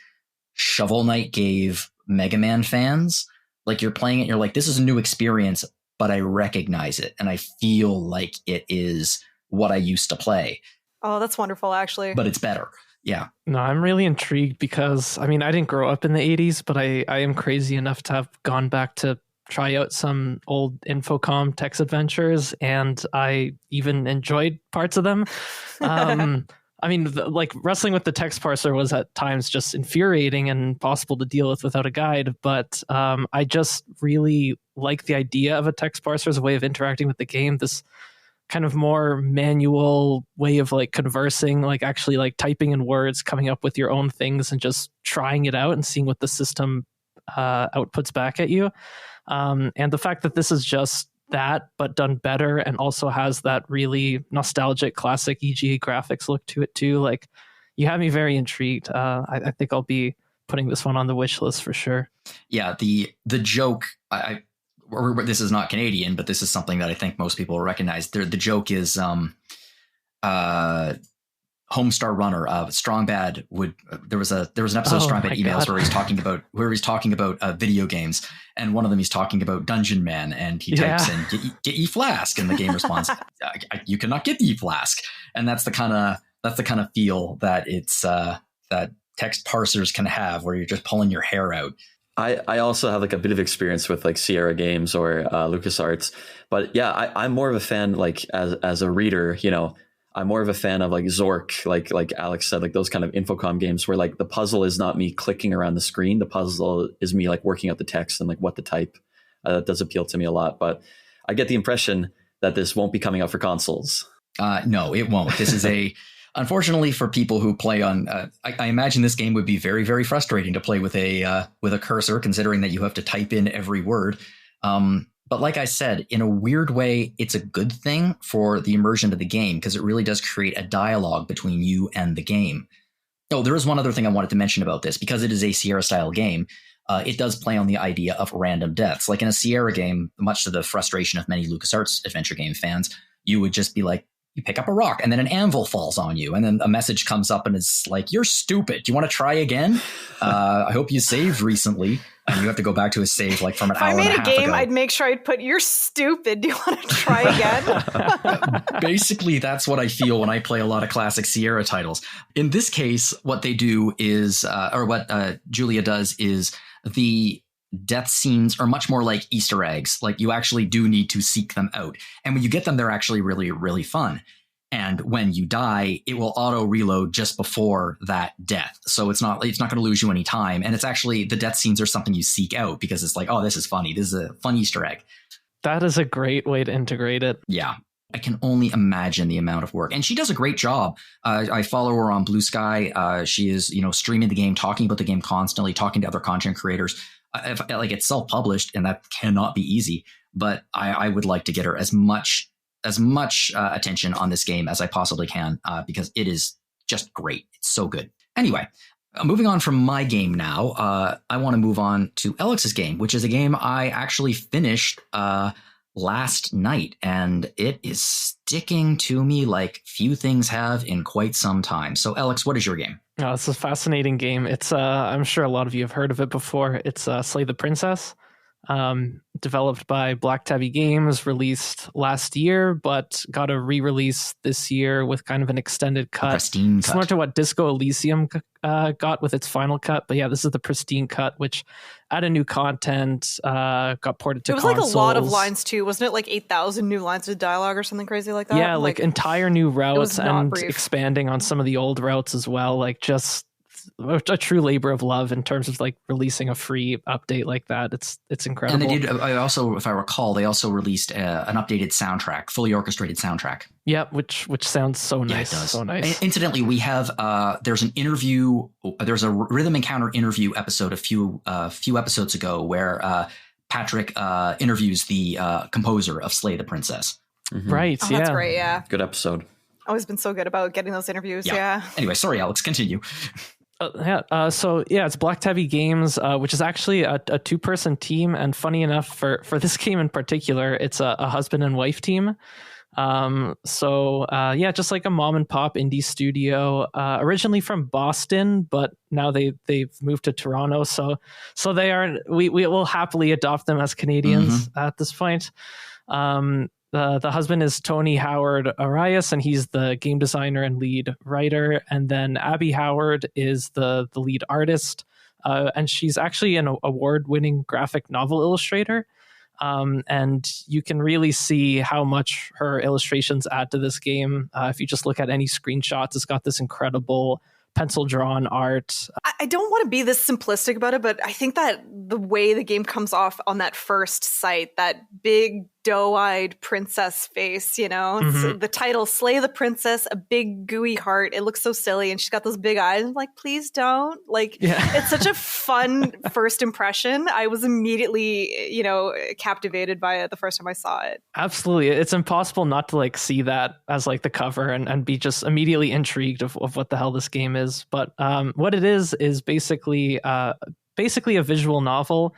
Shovel Knight gave Mega Man fans. Like you're playing it, you're like, this is a new experience, but I recognize it, and I feel like it is what I used to play. Oh, that's wonderful, actually. But it's better. Yeah. No, I'm really intrigued because, I mean, I didn't grow up in the 80s, but I am crazy enough to have gone back to try out some old Infocom text adventures, and I even enjoyed parts of them. I mean, like wrestling with the text parser was at times just infuriating and impossible to deal with without a guide. But I just really like the idea of a text parser as a way of interacting with the game. This kind of more manual way of like conversing, like actually like typing in words, coming up with your own things and just trying it out and seeing what the system outputs back at you. And the fact that this is just that, but done better, and also has that really nostalgic classic EGA graphics look to it too. Like, you have me very intrigued. I think I'll be putting this one on the wish list for sure. Yeah, the joke, this is not Canadian, but this is something that I think most people will recognize. The joke is Homestar Runner. Strong Bad would. There was an episode of Strong Bad Emails God. where he's talking about video games, and one of them he's talking about Dungeon Man, and he types in get ye flask, and the game responds, you cannot get ye flask, and that's the kind of feel that it's that text parsers can have, where you're just pulling your hair out. I also have like a bit of experience with like Sierra Games or LucasArts, but yeah, I'm more of a fan, like as a reader, you know. I'm more of a fan of like Zork, like Aleks said, like those kind of Infocom games where like the puzzle is not me clicking around the screen. The puzzle is me like working out the text and like what to type. That does appeal to me a lot. But I get the impression that this won't be coming out for consoles. No, it won't. This is unfortunately for people who play on, I imagine this game would be very, very frustrating to play with a cursor, considering that you have to type in every word. But like I said, in a weird way, it's a good thing for the immersion of the game, because it really does create a dialogue between you and the game. Oh, there is one other thing I wanted to mention about this. Because it is a Sierra-style game, it does play on the idea of random deaths. Like in a Sierra game, much to the frustration of many LucasArts adventure game fans, you would just be like, you pick up a rock and then an anvil falls on you. And then a message comes up and it's like, you're stupid. Do you want to try again? I hope you saved recently. And you have to go back to a save like from an hour and a half ago. If I made a game, I'd make sure I'd put, you're stupid. Do you want to try again? Basically, that's what I feel when I play a lot of classic Sierra titles. In this case, what they do is, or what Julia does is, the death scenes are much more like Easter eggs. Like, you actually do need to seek them out. And when you get them, they're actually really, really fun. And when you die, it will auto reload just before that death. So it's not going to lose you any time. And it's actually, the death scenes are something you seek out because it's like, oh, this is funny. This is a fun Easter egg. That is a great way to integrate it. Yeah. I can only imagine the amount of work. And she does a great job. I follow her on Blue Sky. She is, streaming the game, talking about the game constantly, talking to other content creators. It's self-published, and that cannot be easy. But I would like to get her as much attention on this game as I possibly can, because it is just great. It's so good. Anyway, moving on from my game now, I want to move on to Alex's game, which is a game I actually finished last night, and it is sticking to me like few things have in quite some time. So, Aleks, what is your game? Oh, it's a fascinating game. It's I'm sure a lot of you have heard of it before. It's Slay the Princess, developed by Black Tabby Games, released last year, but got a re-release this year with kind of an extended cut, Pristine similar cut. to what Disco Elysium got with its final cut. But yeah, this is the pristine cut, which added new content, got ported to consoles. It was like a lot of lines too, wasn't it? Like 8,000 new lines of dialogue or something crazy like that? Yeah, like entire new routes and brief. expanding on some of the old routes as well. Like just a true labor of love in terms of like releasing a free update like that. It's incredible. And they did. I also, if I recall, they also released an updated soundtrack, fully orchestrated soundtrack. Yep, which sounds so nice. Yeah, it does. So nice. Incidentally, we have there's an interview. There's a Rhythm Encounter interview episode a few episodes ago where Patrick interviews the composer of Slay the Princess. Mm-hmm. Right. Oh, yeah. that's great. Yeah. Good episode. Always been so good about getting those interviews. Yeah. Anyway, sorry, Aleks, continue. It's Black Tabby Games, which is actually a two-person team, and funny enough, for this game in particular, it's a husband and wife team. Just like a mom and pop indie studio, originally from Boston, but now they've moved to Toronto. So we will happily adopt them as Canadians at this point. The husband is Tony Howard Arias, and he's the game designer and lead writer. And then Abby Howard is the lead artist, and she's actually an award-winning graphic novel illustrator. And you can really see how much her illustrations add to this game. If you just look at any screenshots, it's got this incredible pencil-drawn art. I don't want to be this simplistic about it, but I think that the way the game comes off on that first sight, that big doe-eyed princess face, it's the title, Slay the Princess, a big gooey heart. It looks so silly, and she's got those big eyes. I'm like, please don't. It's such a fun first impression. I was immediately, captivated by it the first time I saw it. Absolutely. It's impossible not to see that as the cover and be just immediately intrigued of what the hell this game is. But what it is basically a visual novel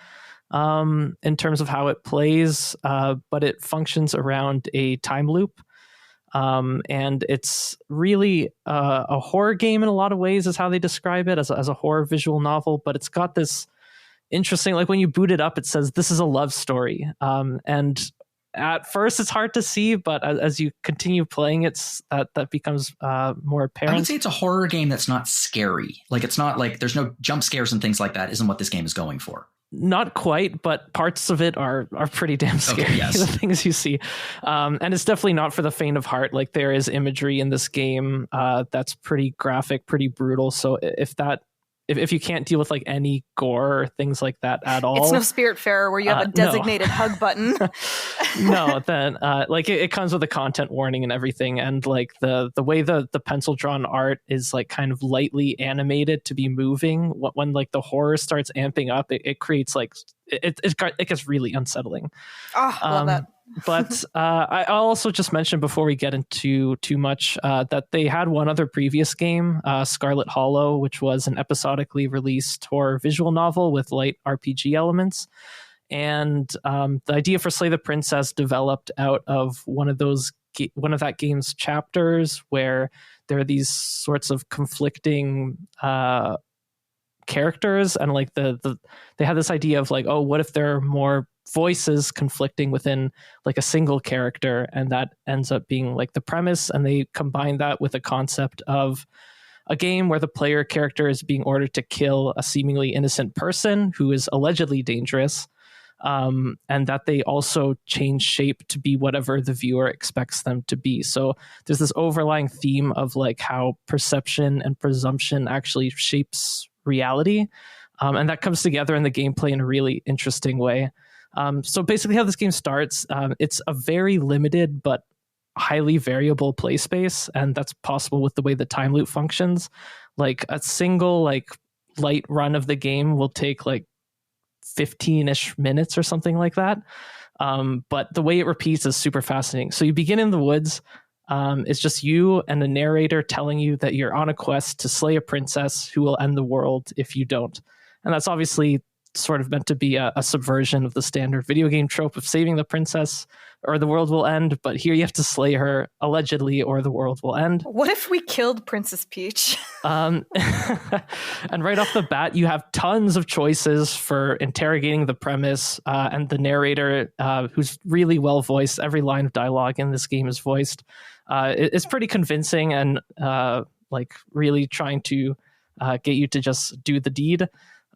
in terms of how it plays, but it functions around a time loop. And it's really a horror game in a lot of ways is how they describe it, as a horror visual novel. But it's got this interesting, when you boot it up, it says this is a love story. And at first it's hard to see, but as you continue playing, that becomes more apparent. I would say it's a horror game that's not scary. It's not there's no jump scares and things like that. Isn't what this game is going for. Not quite, but parts of it are pretty damn scary. Okay, yes. The things you see, and it's definitely not for the faint of heart. There is imagery in this game that's pretty graphic, pretty brutal. So if you can't deal with any gore or things like that at all, it's no Spiritfarer where you have a designated hug button. No, then it comes with a content warning and everything, and the way the pencil drawn art is lightly animated to be moving. When the horror starts amping up, it creates it gets really unsettling. Oh, I love that. But I'll also just mention before we get into too much that they had one other previous game, Scarlet Hollow, which was an episodically released horror visual novel with light RPG elements. And the idea for Slay the Princess developed out of one of that game's chapters, where there are these sorts of conflicting characters, and they had this idea of what if there are more voices conflicting within a single character, and that ends up being the premise. And they combine that with a concept of a game where the player character is being ordered to kill a seemingly innocent person who is allegedly dangerous, and that they also change shape to be whatever the viewer expects them to be. So there's this overlying theme of how perception and presumption actually shapes reality, and that comes together in the gameplay in a really interesting way. So basically how this game starts, it's a very limited but highly variable play space, and that's possible with the way the time loop functions. A single light run of the game will take 15-ish minutes or something like that. But the way it repeats is super fascinating. So you begin in the woods. It's just you and a narrator telling you that you're on a quest to slay a princess who will end the world if you don't. And that's obviously sort of meant to be a subversion of the standard video game trope of saving the princess or the world will end, but here you have to slay her, allegedly, or the world will end. What if we killed Princess Peach? And right off the bat, you have tons of choices for interrogating the premise, and the narrator, who's really well voiced. Every line of dialogue in this game is voiced. It's pretty convincing and like really trying to get you to just do the deed.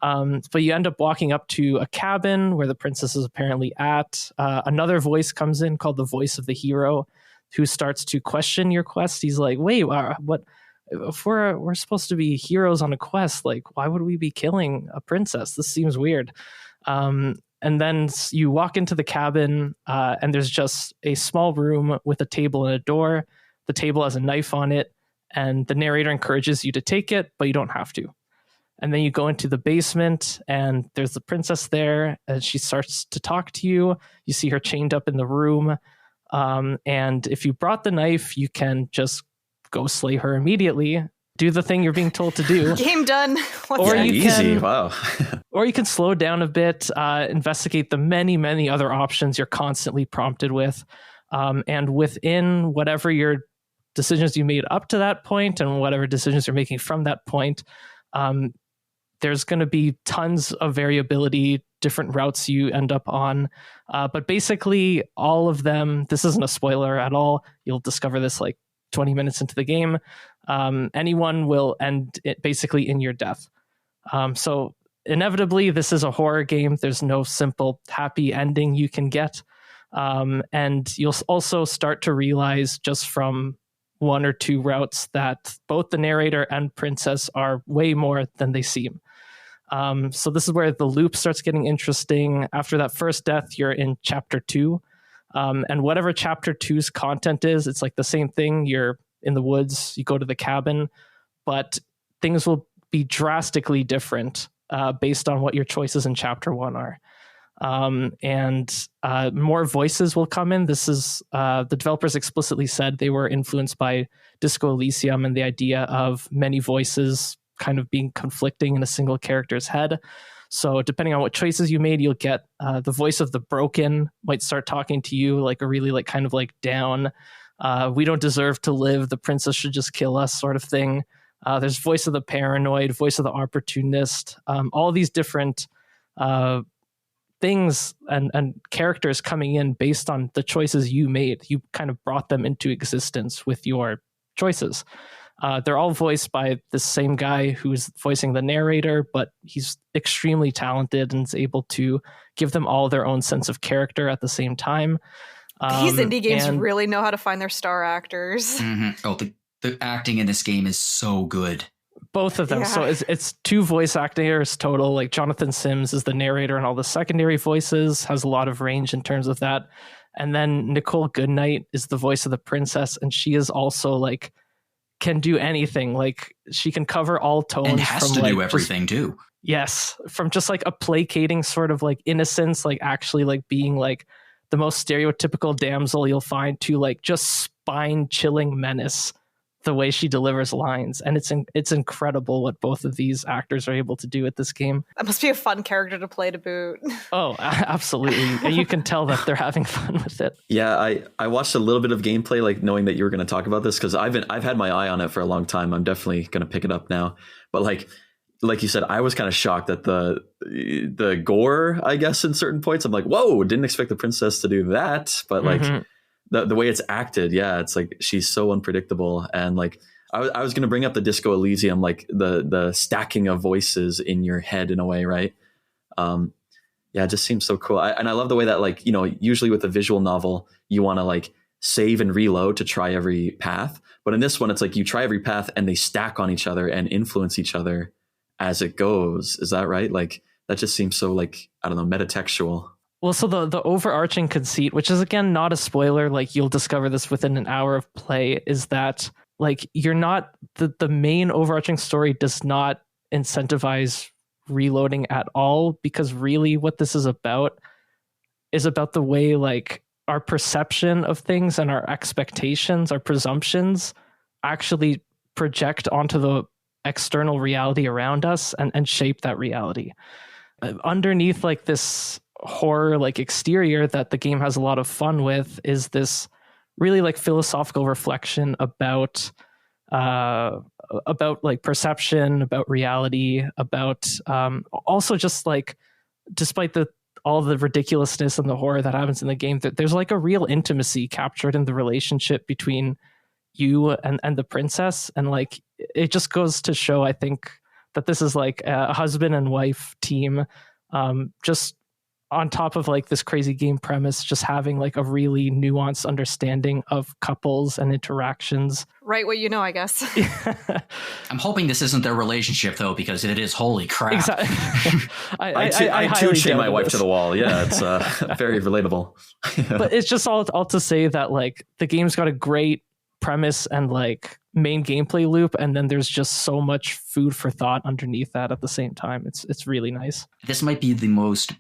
But you end up walking up to a cabin where the princess is apparently at. Another voice comes in called the voice of the hero, who starts to question your quest. He's like, wait, what? If we're supposed to be heroes on a quest, like, why would we be killing a princess? This seems weird. And then you walk into the cabin, and there's just a small room with a table and a door. The table has a knife on it, and the narrator encourages you to take it, but you don't have to. And then you go into the basement, and there's the princess there, and she starts to talk to you. You see her chained up in the room. And if you brought the knife, you can just go slay her immediately. Do the thing you're being told to do. Game done. Easy. Wow. Or you can slow down a bit, investigate the many, many other options you're constantly prompted with. And within whatever your decisions you made up to that point and whatever decisions you're making from that point, there's going to be tons of variability, different routes you end up on. But basically, all of them, this isn't a spoiler at all. You'll discover this like 20 minutes into the game. Anyone will end it basically in your death. So inevitably, this is a horror game. There's no simple happy ending you can get. And you'll also start to realize just from one or two routes that both the narrator and princess are way more than they seem. So this is where the loop starts getting interesting. After that first death, you're in chapter 2. And whatever chapter 2's content is, it's like the same thing. You're in the woods, you go to the cabin, but things will be drastically different based on what your choices in chapter 1 are. And more voices will come in. This is the developers explicitly said they were influenced by Disco Elysium and the idea of many voices kind of being conflicting in a single character's head. So depending on what choices you made, you'll get the voice of the broken might start talking to you like a really like kind of like down, we don't deserve to live, the princess should just kill us sort of thing. There's voice of the paranoid, voice of the opportunist, all these different things and characters coming in based on the choices you made. You kind of brought them into existence with your choices. They're all voiced by the same guy who's voicing the narrator, but he's extremely talented and is able to give them all their own sense of character at the same time. These indie games really know how to find their star actors. Mm-hmm. Oh, the acting in this game is so good. Both of them. Yeah. So it's 2 voice actors total. Like Jonathan Sims is the narrator and all the secondary voices, has a lot of range in terms of that. And then Nicole Goodnight is the voice of the princess, and she is also like can do anything. Like she can cover all tones and has from to like, do everything too. Yes, from just like a placating sort of like innocence, like actually like being like the most stereotypical damsel you'll find, to like just spine chilling menace. The way she delivers lines, and it's incredible what both of these actors are able to do at this game. That must be a fun character to play to boot. Oh, absolutely. And you can tell that they're having fun with it. Yeah, I watched a little bit of gameplay, like knowing that you were going to talk about this, because I've had my eye on it for a long time. I'm definitely going to pick it up now. But like you said, I was kind of shocked at the gore, I guess, in certain points. I'm like, whoa, didn't expect the princess to do that. But like the way it's acted, yeah, it's like she's so unpredictable. And like I was going to bring up the Disco Elysium, like the stacking of voices in your head in a way, right? Yeah, it just seems so cool. And I love the way that, like, you know, usually with a visual novel, you want to like save and reload to try every path. But in this one, it's like you try every path and they stack on each other and influence each other as it goes. Is that right? Like that just seems so like, I don't know, metatextual. Well, so the overarching conceit, which is again not a spoiler, like you'll discover this within an hour of play, is that like you're not the main overarching story does not incentivize reloading at all, because really what this is about the way like our perception of things and our expectations, our presumptions actually project onto the external reality around us and shape that reality. Underneath like this horror like exterior that the game has a lot of fun with is this really like philosophical reflection about like perception, about reality, about also just like, despite all the ridiculousness and the horror that happens in the game, that there's like a real intimacy captured in the relationship between you and the princess. And like, it just goes to show, I think, that this is like a husband and wife team, just on top of like this crazy game premise, just having like a really nuanced understanding of couples and interactions. Right, what you know, I guess. I'm hoping this isn't their relationship though, because if it is, holy crap. Exactly. I too chain my wife to the wall. Yeah, it's very relatable. But it's just all to say that like the game's got a great premise and like main gameplay loop, and then there's just so much food for thought underneath that at the same time. It's really nice. This might be the most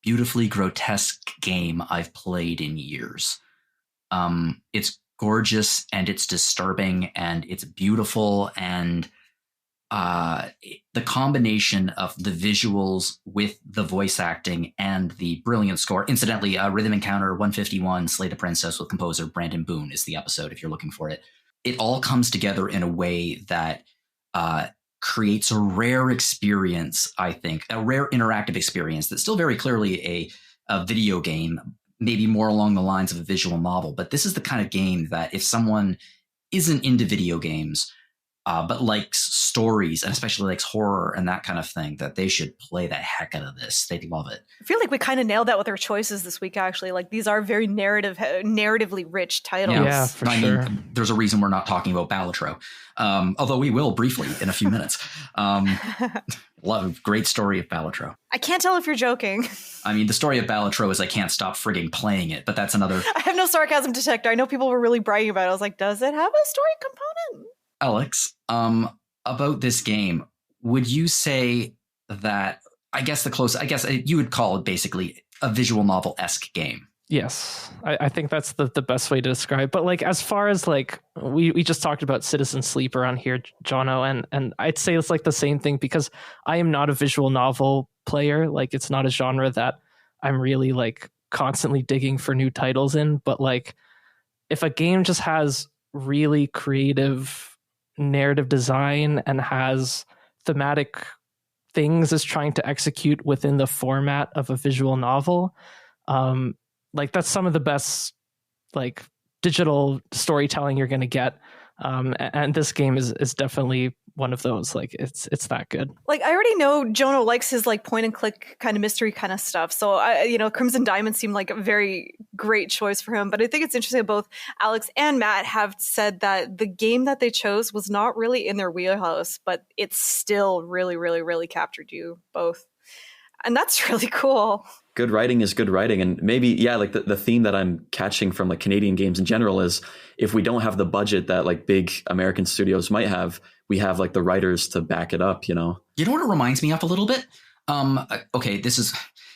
beautifully grotesque game I've played in years. It's gorgeous and it's disturbing and it's beautiful, and the combination of the visuals with the voice acting and the brilliant score. Incidentally, Rhythm Encounter 151 Slay the Princess with composer Brandon Boone is the episode if you're looking for it. It all comes together in a way that creates a rare experience, I think, a rare interactive experience that's still very clearly a video game, maybe more along the lines of a visual novel. But this is the kind of game that if someone isn't into video games, but likes stories and especially likes horror and that kind of thing, that they should play the heck out of this. They'd love it. I feel like we kind of nailed that with our choices this week, actually. Like, these are very narratively rich titles. Yeah, for sure. I mean, there's a reason we're not talking about Balatro, although we will briefly in a few minutes. Love, great story of Balatro. I can't tell if you're joking. I mean, the story of Balatro is I can't stop frigging playing it, but that's another... I have no sarcasm detector. I know people were really bragging about it. I was like, does it have a story component? Aleks, about this game, would you say that, I guess you would call it basically a visual novel-esque game? Yes, I think that's the best way to describe. But like, as far as like, we just talked about Citizen Sleeper on here, Jono, and I'd say it's like the same thing, because I am not a visual novel player. Like, it's not a genre that I'm really like constantly digging for new titles in. But like, if a game just has really creative narrative design and has thematic things is trying to execute within the format of a visual novel, like that's some of the best like digital storytelling you're going to get, and this game is definitely one of those. Like, it's that good. Like, I already know Jono likes his like point and click kind of mystery kind of stuff, so Crimson Diamond seemed like a very great choice for him. But I think it's interesting that both Aleks and Matt have said that the game that they chose was not really in their wheelhouse, but it still really, really, really captured you both, and that's really cool. Good writing is good writing. And maybe, yeah, like the theme that I'm catching from like Canadian games in general is, if we don't have the budget that like big American studios might have, we have like the writers to back it up, You know what it reminds me of a little bit? Okay, this is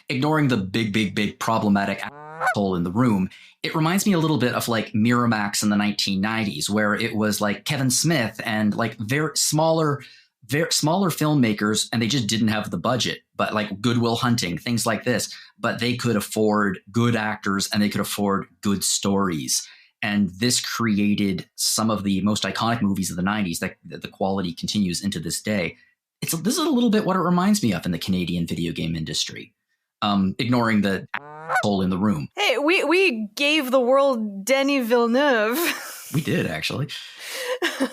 ignoring the big problematic asshole in the room. It reminds me a little bit of like Miramax in the 1990s, where it was like Kevin Smith and like very smaller filmmakers, and they just didn't have the budget, but like Good Will Hunting, things like this, but they could afford good actors and they could afford good stories. And this created some of the most iconic movies of the 90s that the quality continues into this day. This is a little bit what it reminds me of in the Canadian video game industry. Ignoring the asshole in the room. Hey, we gave the world Denis Villeneuve. We did, actually.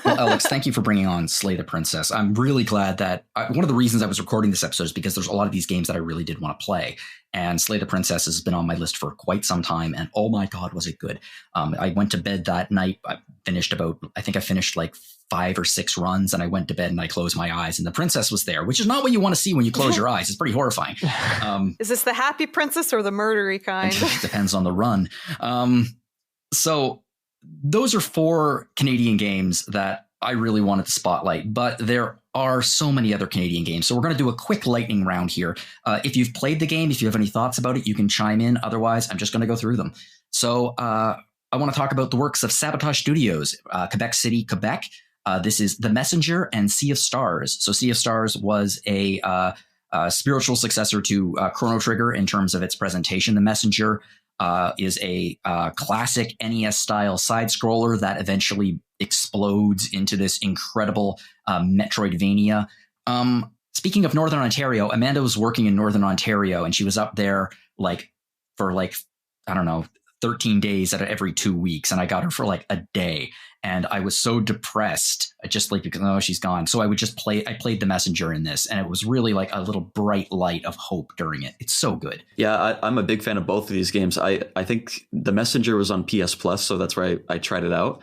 Well, Aleks, thank you for bringing on Slay the Princess. I'm really glad that one of the reasons I was recording this episode is because there's a lot of these games that I really did want to play. And Slay the Princess has been on my list for quite some time. And oh my God, was it good. I went to bed that night. I finished like 5 or 6 runs, and I went to bed and I closed my eyes and the princess was there, which is not what you want to see when you close your eyes. It's pretty horrifying. Is this the happy princess or the murdery kind? It depends on the run. So those are 4 Canadian games that I really wanted to spotlight, but there are so many other Canadian games. So we're going to do a quick lightning round here. If you've played the game, if you have any thoughts about it, you can chime in. Otherwise, I'm just going to go through them. So I want to talk about the works of Sabotage Studios, Quebec City, Quebec. This is The Messenger and Sea of Stars. So Sea of Stars was a spiritual successor to Chrono Trigger in terms of its presentation. The Messenger is a classic NES-style side-scroller that eventually explodes into this incredible Metroidvania. Speaking of Northern Ontario, Amanda was working in Northern Ontario, and she was up there for I don't know, 13 days out of every 2 weeks, and I got her for like a day, and I was so depressed, just like, because she's gone. So I played the Messenger in this, and it was really like a little bright light of hope during it. It's so good. Yeah, I'm a big fan of both of these games. I think the Messenger was on PS Plus, so that's where I tried it out.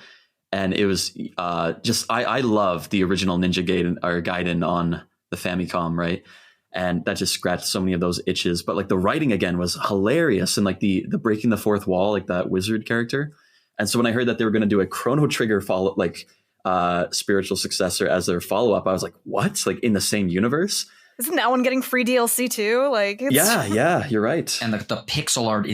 And it was I love the original Ninja Gaiden on the Famicom, right? And that just scratched so many of those itches. But like the writing again was hilarious, and like the breaking the fourth wall, like that wizard character. And so when I heard that they were going to do a Chrono Trigger spiritual successor as their follow up, I was like, what? Like in the same universe? Isn't that one getting free DLC too? Like, yeah, you're right. And the pixel art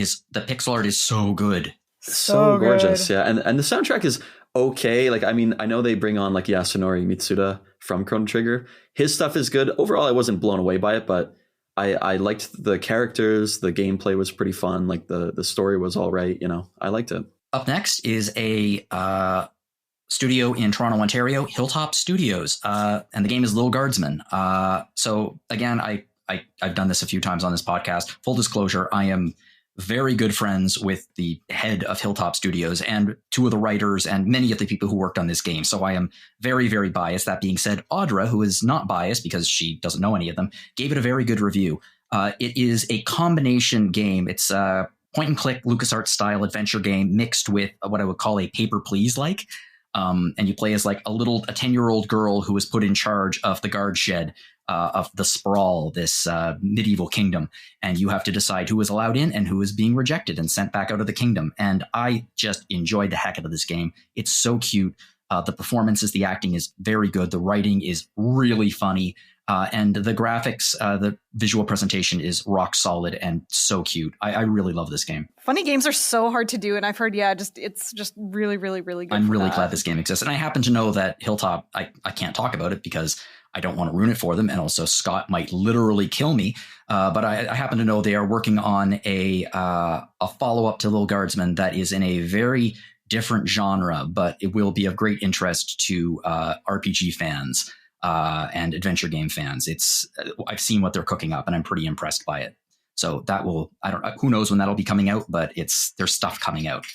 is so good. So gorgeous. Yeah. And the soundtrack is okay. Like, I mean, I know they bring on like Yasunori Mitsuda from Chrono Trigger. His stuff is good. Overall, I wasn't blown away by it, but I liked the characters. The gameplay was pretty fun. Like the story was all right. You know, I liked it. Up next is a studio in Toronto, Ontario, Hilltop Studios. And the game is Little Guardsman. So again, I've done this a few times on this podcast. Full disclosure, I am very good friends with the head of Hilltop Studios and two of the writers and many of the people who worked on this game. So I am very, very biased. That being said, Audra, who is not biased because she doesn't know any of them, gave it a very good review. It is a combination game. It's a point and click LucasArts style adventure game mixed with what I would call a paper please like. And you play as like a 10-year-old girl who was put in charge of the guard shed of the Sprawl, this medieval kingdom. And you have to decide who is allowed in and who is being rejected and sent back out of the kingdom. And I just enjoyed the heck out of this game. It's so cute. The performances, the acting is very good. The writing is really funny. And the graphics, the visual presentation is rock solid and so cute. I really love this game. Funny games are so hard to do. And I've heard, it's just really, really, really good. I'm really glad this game exists. And I happen to know that Hilltop, I can't talk about it because I don't want to ruin it for them. And also Scott might literally kill me. But I happen to know they are working on a follow-up to Little Guardsman that is in a very different genre, but it will be of great interest to RPG fans. And adventure game fans. I've seen what they're cooking up and I'm pretty impressed by it. So who knows when that'll be coming out, but there's stuff coming out.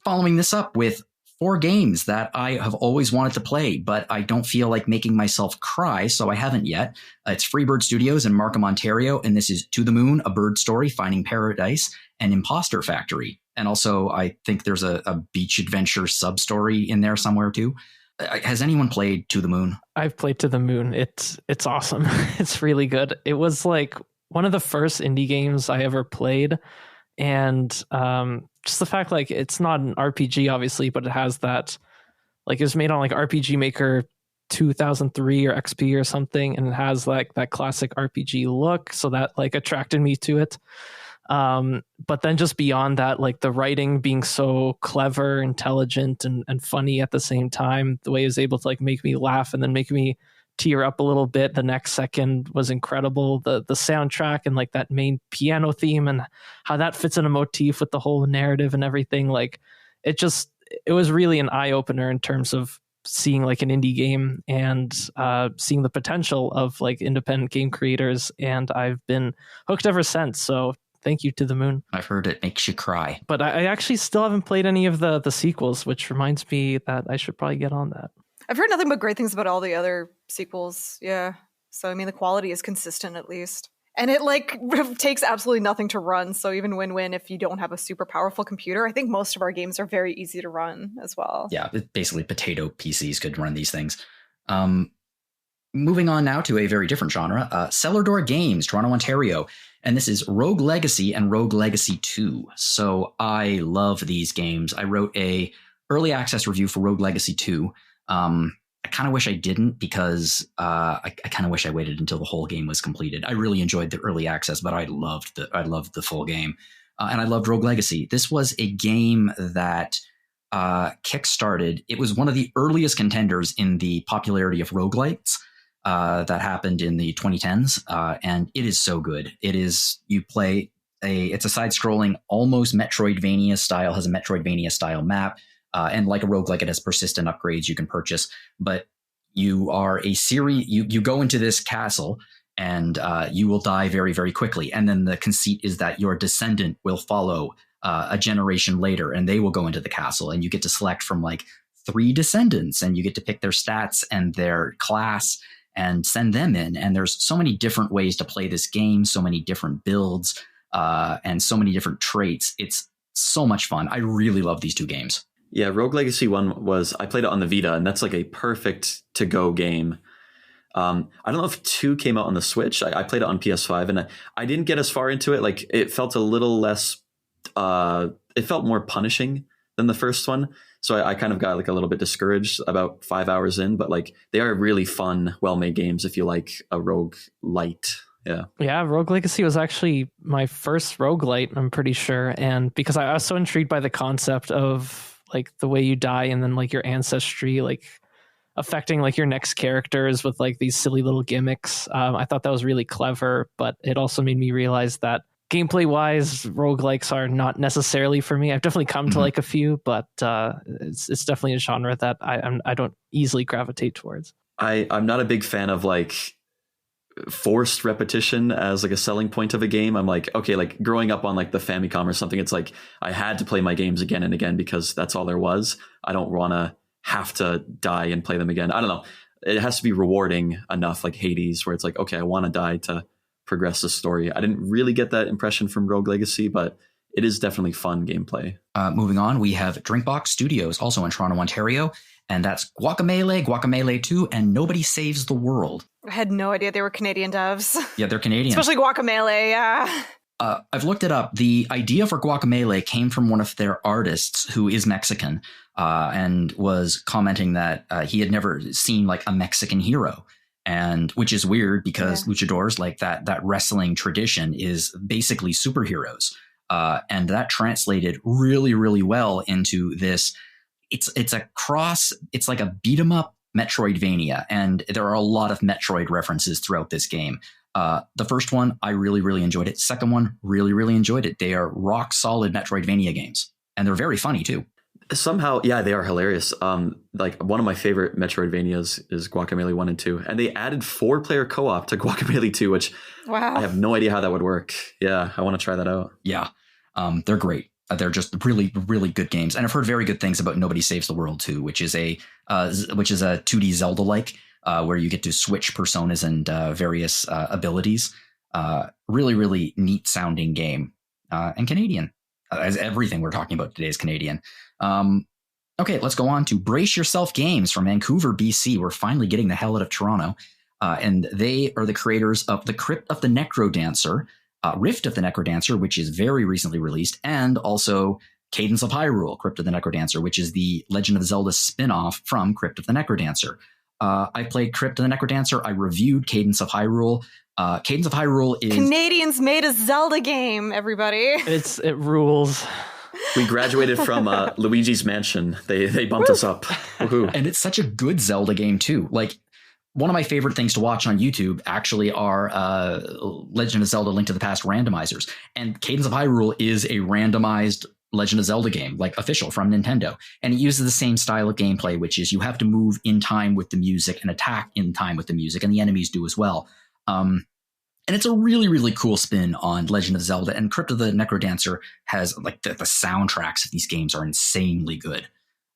Following this up with 4 games that I have always wanted to play, but I don't feel like making myself cry, so I haven't yet. It's Freebird Studios in Markham, Ontario, and this is To the Moon, A Bird Story, Finding Paradise, and Imposter Factory. And also, I think there's a beach adventure sub-story in there somewhere too. Has anyone played To the Moon? I've played To the Moon. It's awesome. It's really good. It was like one of the first indie games I ever played. And just the fact, like, it's not an RPG, obviously, but it has that, like, it was made on like RPG Maker 2003 or XP or something. And it has like that classic RPG look. So that like attracted me to it. But then just beyond that, like the writing being so clever, intelligent, and funny at the same time, the way he was able to like make me laugh and then make me tear up a little bit the next second was incredible. The soundtrack and like that main piano theme and how that fits in a motif with the whole narrative and everything, like it was really an eye-opener in terms of seeing like an indie game and seeing the potential of like independent game creators, and I've been hooked ever since. So thank you, To the Moon. I've heard it makes you cry. But I actually still haven't played any of the sequels, which reminds me that I should probably get on that. I've heard nothing but great things about all the other sequels. Yeah. So, I mean, the quality is consistent at least. And it like takes absolutely nothing to run. So even win-win if you don't have a super powerful computer. I think most of our games are very easy to run as well. Yeah, basically potato PCs could run these things. Moving on now to a very different genre, Cellar Door Games, Toronto, Ontario. And this is Rogue Legacy and Rogue Legacy 2. So I love these games. I wrote a early access review for Rogue Legacy 2. I kind of wish I didn't because I kind of wish I waited until the whole game was completed. I really enjoyed the early access, but I loved the full game. And I loved Rogue Legacy. This was a game that kickstarted. It was one of the earliest contenders in the popularity of roguelites. that happened in the 2010s, and it is so good. You play it's a side-scrolling, almost Metroidvania style, has a Metroidvania style map, and like a roguelike, it has persistent upgrades you can purchase. But you are you go into this castle, and you will die very, very quickly. And then the conceit is that your descendant will follow a generation later, and they will go into the castle, and you get to select from like 3 descendants, and you get to pick their stats and their class and send them in. And there's so many different ways to play this game, so many different builds, and so many different traits. It's so much fun. I really love these 2 games. Yeah, Rogue Legacy 1 I played it on the Vita, and that's like a perfect to-go game. I don't know if 2 came out on the Switch. I played it on PS5, and I didn't get as far into it. Like, it felt a little less, it felt more punishing than the first one. So I kind of got like a little bit discouraged about 5 hours in, but like they are really fun, well-made games if you like a rogue light. Yeah. Yeah. Rogue Legacy was actually my first roguelite, I'm pretty sure. And because I was so intrigued by the concept of like the way you die and then like your ancestry, like affecting like your next characters with like these silly little gimmicks. I thought that was really clever, but it also made me realize that gameplay wise, roguelikes are not necessarily for me. I've definitely come to like a few, but it's definitely a genre that I don't easily gravitate towards. I'm not a big fan of like forced repetition as like a selling point of a game. I'm like, okay, like growing up on like the Famicom or something, it's like I had to play my games again and again because that's all there was. I don't want to have to die and play them again. I don't know. It has to be rewarding enough, like Hades, where it's like, okay, I want to die to progress the story. I didn't really get that impression from Rogue Legacy, but it is definitely fun gameplay. Moving on, we have Drinkbox Studios, also in Toronto, Ontario, and that's Guacamelee, Guacamelee 2, and Nobody Saves the World. I had no idea they were Canadian devs. Yeah, they're Canadian. Especially Guacamelee, yeah. I've looked it up. The idea for Guacamelee came from one of their artists who is Mexican, and was commenting that he had never seen like a Mexican hero. And which is weird because luchadors, like that wrestling tradition, is basically superheroes. And that translated really, really well into this. It's a cross. It's like a beat 'em up Metroidvania. And there are a lot of Metroid references throughout this game. The first one, I really, really enjoyed it. Second one, really, really enjoyed it. They are rock solid Metroidvania games. And they're very funny too. Somehow, yeah, they are hilarious. Like one of my favorite Metroidvanias is Guacamelee 1 and 2. And they added 4-player co-op to Guacamelee 2, which I have no idea how that would work. Yeah, I want to try that out. Yeah, they're great. They're just really, really good games. And I've heard very good things about Nobody Saves the World 2, which is a 2D Zelda-like, where you get to switch personas and various abilities. Really, really neat sounding game. And Canadian. As everything we're talking about today is Canadian. Okay, let's go on to Brace Yourself Games from Vancouver, BC. We're finally getting the hell out of Toronto. And they are the creators of The Crypt of the Necrodancer, Rift of the Necrodancer, which is very recently released, and also Cadence of Hyrule, Crypt of the Necrodancer, which is the Legend of Zelda spin-off from Crypt of the Necrodancer. I played Crypt of the Necrodancer. I reviewed Cadence of Hyrule. Cadence of Hyrule is... Canadians made a Zelda game, everybody. It rules. We graduated from Luigi's Mansion. They bumped us up. Woohoo. And it's such a good Zelda game too. Like, one of my favorite things to watch on YouTube actually are Legend of Zelda Link to the Past randomizers. And Cadence of Hyrule is a randomized Legend of Zelda game, like official from Nintendo. And it uses the same style of gameplay, which is you have to move in time with the music and attack in time with the music, and the enemies do as well. And it's a really, really cool spin on Legend of Zelda. And Crypt of the Necrodancer has like the soundtracks of these games are insanely good.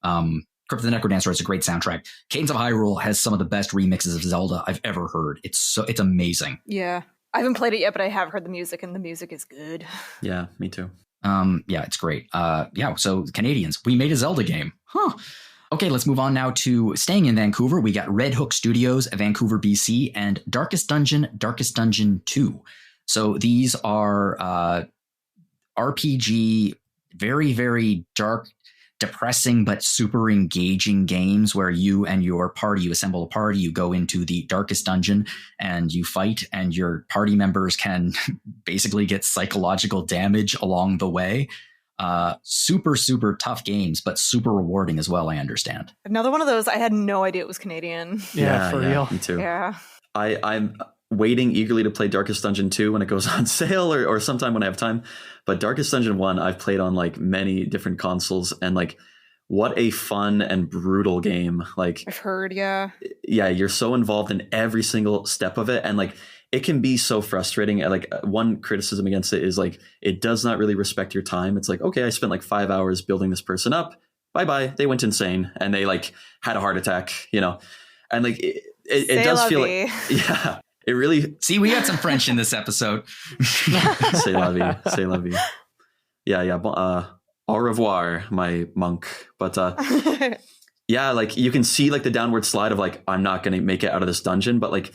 Crypt of the Necrodancer has a great soundtrack. Cadence of Hyrule has some of the best remixes of Zelda I've ever heard. It's amazing. Yeah. I haven't played it yet, but I have heard the music, and the music is good. Yeah, me too. Yeah, it's great. So Canadians, we made a Zelda game. Huh. Okay, let's move on now to staying in Vancouver. We got Red Hook Studios, Vancouver, BC, and Darkest Dungeon 2. So these are RPG, very, very dark, depressing, but super engaging games where you and your party, you assemble a party, you go into the darkest dungeon and you fight, and your party members can basically get psychological damage along the way. Super, super tough games, but super rewarding as well, I understand. Another one of those, I had no idea it was Canadian. Yeah, for real. Me too. Yeah. I'm waiting eagerly to play Darkest Dungeon 2 when it goes on sale or sometime when I have time. But Darkest Dungeon 1, I've played on like many different consoles, and like what a fun and brutal game. Like I've heard, yeah. Yeah, you're so involved in every single step of it, and like it can be so frustrating. Like one criticism against it is like it does not really respect your time. It's like, okay, I spent like 5 hours building this person up. Bye. They went insane and they like had a heart attack, you know? And like it does feel like, yeah, it really. See, we had some French in this episode. C'est la vie. C'est la vie. Yeah. Au revoir, my monk. But yeah, like you can see like the downward slide of like, I'm not going to make it out of this dungeon. But like,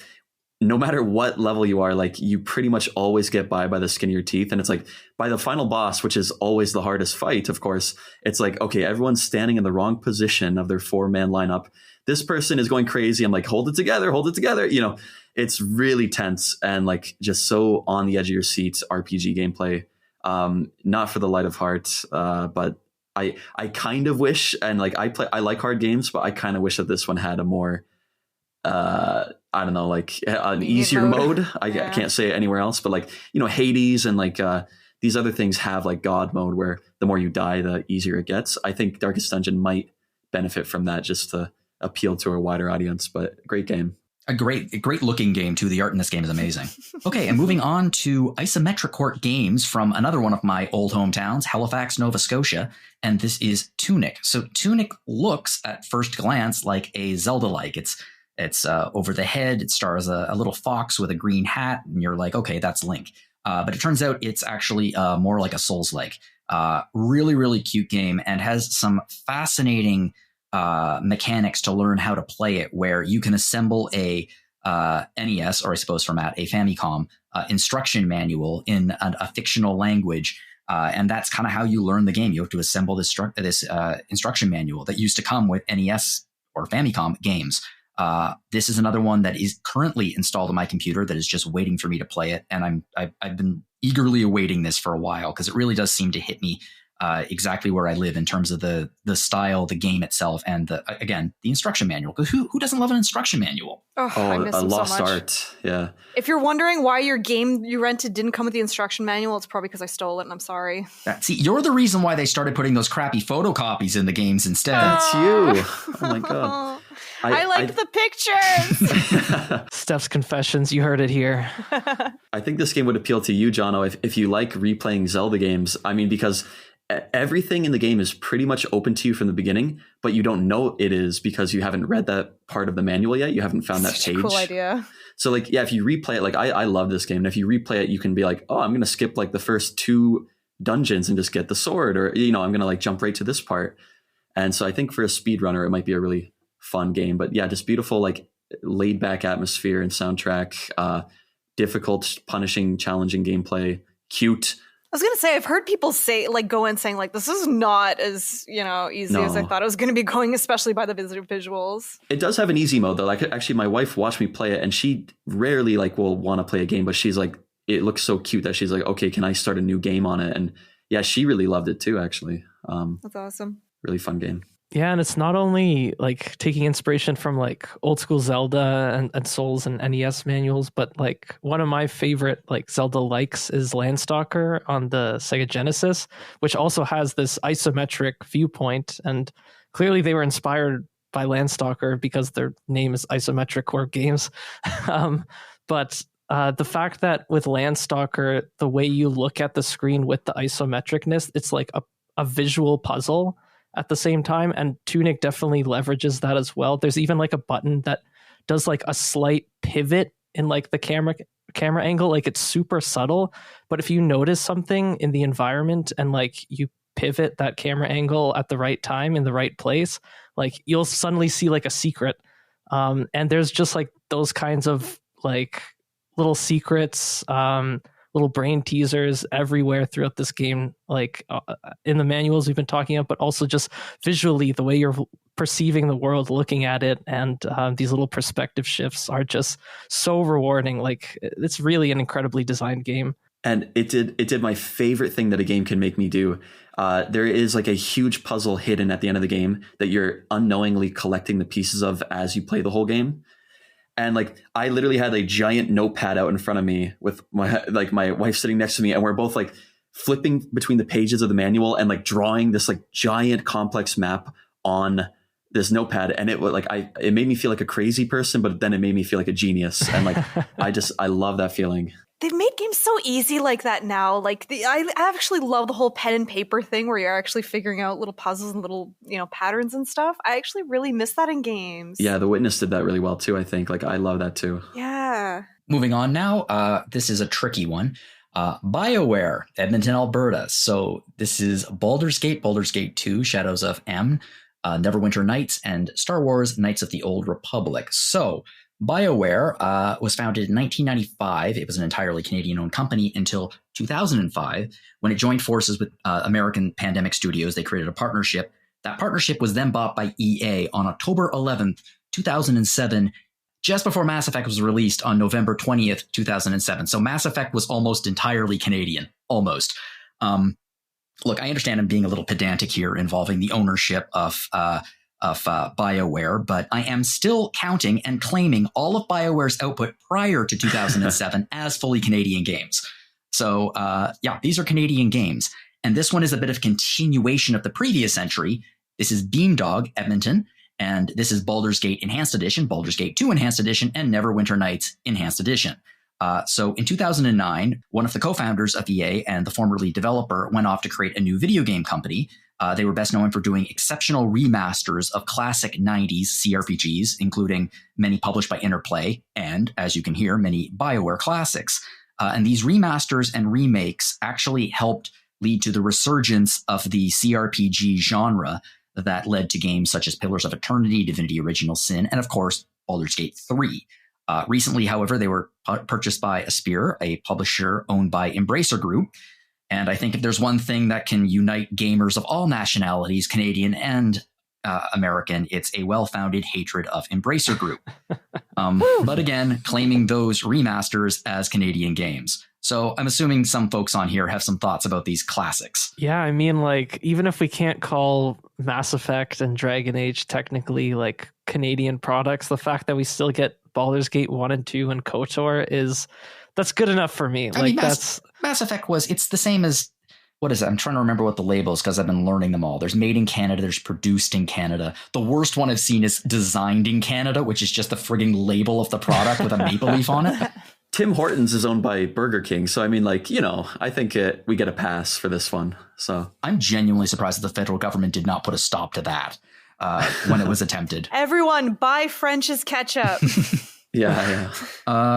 no matter what level you are, like you pretty much always get by the skin of your teeth. And it's like by the final boss, which is always the hardest fight, of course, it's like, okay, everyone's standing in the wrong position of their 4-man lineup. This person is going crazy. I'm like, hold it together. You know, it's really tense and like just so on the edge of your seat RPG gameplay. Not for the light of heart, but I kind of wish, and like I like hard games, but I kind of wish that this one had a more I don't know, like an easier mode. I can't say it anywhere else, but like, you know, Hades and like these other things have like God mode where the more you die, the easier it gets. I think Darkest Dungeon might benefit from that just to appeal to a wider audience, but great game. A great looking game too. The art in this game is amazing. Okay, and moving on to isometric court games from another one of my old hometowns, Halifax, Nova Scotia, and this is Tunic. So Tunic looks at first glance like a Zelda-like. It's over the head. It stars a little fox with a green hat, and you're like, okay, that's Link. But it turns out it's actually more like a Souls-like. Really, really cute game, and has some fascinating mechanics to learn how to play it, where you can assemble a NES, or I suppose format, a Famicom instruction manual in a fictional language. And that's kind of how you learn the game. You have to assemble this instruction manual that used to come with NES or Famicom games. This is another one that is currently installed on my computer that is just waiting for me to play it. And I've been eagerly awaiting this for a while because it really does seem to hit me exactly where I live in terms of the style, the game itself, and the instruction manual. Because who doesn't love an instruction manual? I miss them lost so much. art. Yeah. If you're wondering why your game you rented didn't come with the instruction manual, it's probably because I stole it, and I'm sorry. See, you're the reason why they started putting those crappy photocopies in the games instead. That's you. Oh my god. I like the pictures. Steph's confessions, you heard it here. I think this game would appeal to you, Jono, if you like replaying Zelda games. I mean, because everything in the game is pretty much open to you from the beginning, but you don't know it is because you haven't read that part of the manual yet. You haven't found that page. Cool idea. So like, yeah, if you replay it, like I love this game. And if you replay it, you can be like, oh, I'm going to skip like the first 2 dungeons and just get the sword, or, you know, I'm going to like jump right to this part. And so I think for a speedrunner, it might be a really fun game. But yeah, just beautiful, like laid back atmosphere and soundtrack, difficult, punishing, challenging gameplay, cute. I was going to say, I've heard people say, like, go in saying, like, this is not as, you know, easy as I thought it was going to be going, especially by the visuals. It does have an easy mode, though. Like, actually, my wife watched me play it, and she rarely, like, will want to play a game, but she's like, it looks so cute that she's like, okay, can I start a new game on it? And yeah, she really loved it, too, actually. That's awesome. Really fun game. Yeah, and it's not only like taking inspiration from like old school Zelda and Souls and NES manuals, but like one of my favorite like Zelda likes is Landstalker on the Sega Genesis, which also has this isometric viewpoint. And clearly they were inspired by Landstalker because their name is Isometric Court Games. But the fact that with Landstalker, the way you look at the screen with the isometricness, it's like a visual puzzle at the same time, and Tunic definitely leverages that as well. There's even like a button that does like a slight pivot in like the camera angle, like it's super subtle, but if you notice something in the environment and like you pivot that camera angle at the right time in the right place, like you'll suddenly see like a secret. And there's just like those kinds of like little secrets, little brain teasers everywhere throughout this game, like in the manuals we've been talking about, but also just visually the way you're perceiving the world, looking at it, and these little perspective shifts are just so rewarding. Like it's really an incredibly designed game. And it did my favorite thing that a game can make me do. There is like a huge puzzle hidden at the end of the game that you're unknowingly collecting the pieces of as you play the whole game. And like I literally had a giant notepad out in front of me with my wife sitting next to me, and we're both like flipping between the pages of the manual and like drawing this like giant complex map on this notepad. And it was like it made me feel like a crazy person, but then it made me feel like a genius. And like I love that feeling. They've made games so easy like that now. Like I actually love the whole pen and paper thing where you're actually figuring out little puzzles and little, patterns and stuff. I actually really miss that in games. Yeah, The Witness did that really well too, I think. Like I love that too. Yeah. Moving on now, this is a tricky one. BioWare, Edmonton, Alberta. So this is Baldur's Gate, Baldur's Gate 2, Shadows of M, Neverwinter Nights, and Star Wars Knights of the Old Republic. So BioWare was founded in 1995. It was an entirely Canadian-owned company until 2005, when it joined forces with American Pandemic Studios. They created a partnership. That partnership was then bought by EA on October 11th, 2007, just before Mass Effect was released on November 20th, 2007. So Mass Effect was almost entirely Canadian, almost. Look, I understand I'm being a little pedantic here involving the ownership of BioWare, but I am still counting and claiming all of BioWare's output prior to 2007 as fully Canadian games. So, these are Canadian games. And this one is a bit of continuation of the previous entry. This is Beamdog, Edmonton, and this is Baldur's Gate Enhanced Edition, Baldur's Gate 2 Enhanced Edition, and Neverwinter Nights Enhanced Edition. So in 2009, one of the co-founders of EA and the former lead developer went off to create a new video game company. They were best known for doing exceptional remasters of classic 90s CRPGs, including many published by Interplay and, as you can hear, many BioWare classics. And these remasters and remakes actually helped lead to the resurgence of the CRPG genre that led to games such as Pillars of Eternity, Divinity Original Sin, and of course, Baldur's Gate 3. Recently, however, they were purchased by Aspyr, a publisher owned by Embracer Group. And I think if there's one thing that can unite gamers of all nationalities, Canadian and American, it's a well-founded hatred of Embracer Group. But again, claiming those remasters as Canadian games. So I'm assuming some folks on here have some thoughts about these classics. Yeah, I mean, like, even if we can't call Mass Effect and Dragon Age technically like Canadian products, the fact that we still get Baldur's Gate 1 and 2 and KOTOR that's good enough for me. I mean, Mass Effect it's the same as, what is it? I'm trying to remember what the label is because I've been learning them all. There's made in Canada, there's produced in Canada. The worst one I've seen is designed in Canada, which is just the frigging label of the product with a maple leaf on it. Tim Hortons is owned by Burger King. So, I mean, like, I think we get a pass for this one. So I'm genuinely surprised that the federal government did not put a stop to that when it was attempted. Everyone buy French's ketchup. Yeah.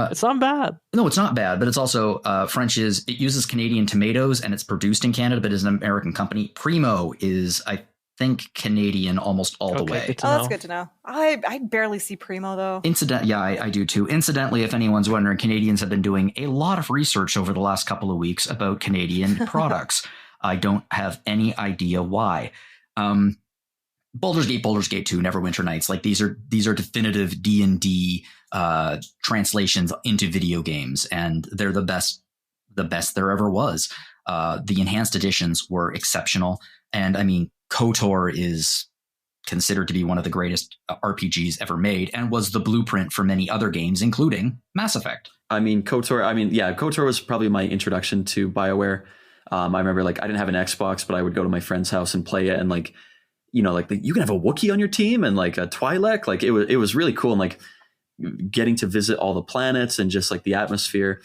It's not bad. No, it's not bad, but it's also it uses Canadian tomatoes and it's produced in Canada, but is an American company. Primo is, I think, Canadian almost all the way. That's good to know. I barely see Primo though. I do too. Incidentally, if anyone's wondering, Canadians have been doing a lot of research over the last couple of weeks about Canadian products. I don't have any idea why. Baldur's Gate 2, Neverwinter Nights, like these are definitive D&D translations into video games, and they're the best there ever was. The enhanced editions were exceptional, and I mean, KOTOR is considered to be one of the greatest RPGs ever made, and was the blueprint for many other games, including Mass Effect. I mean, KOTOR was probably my introduction to BioWare. I remember, like, I didn't have an Xbox, but I would go to my friend's house and play it, and like, you can have a Wookiee on your team and like a Twi'lek. Like it was really cool, and like getting to visit all the planets and just like the atmosphere.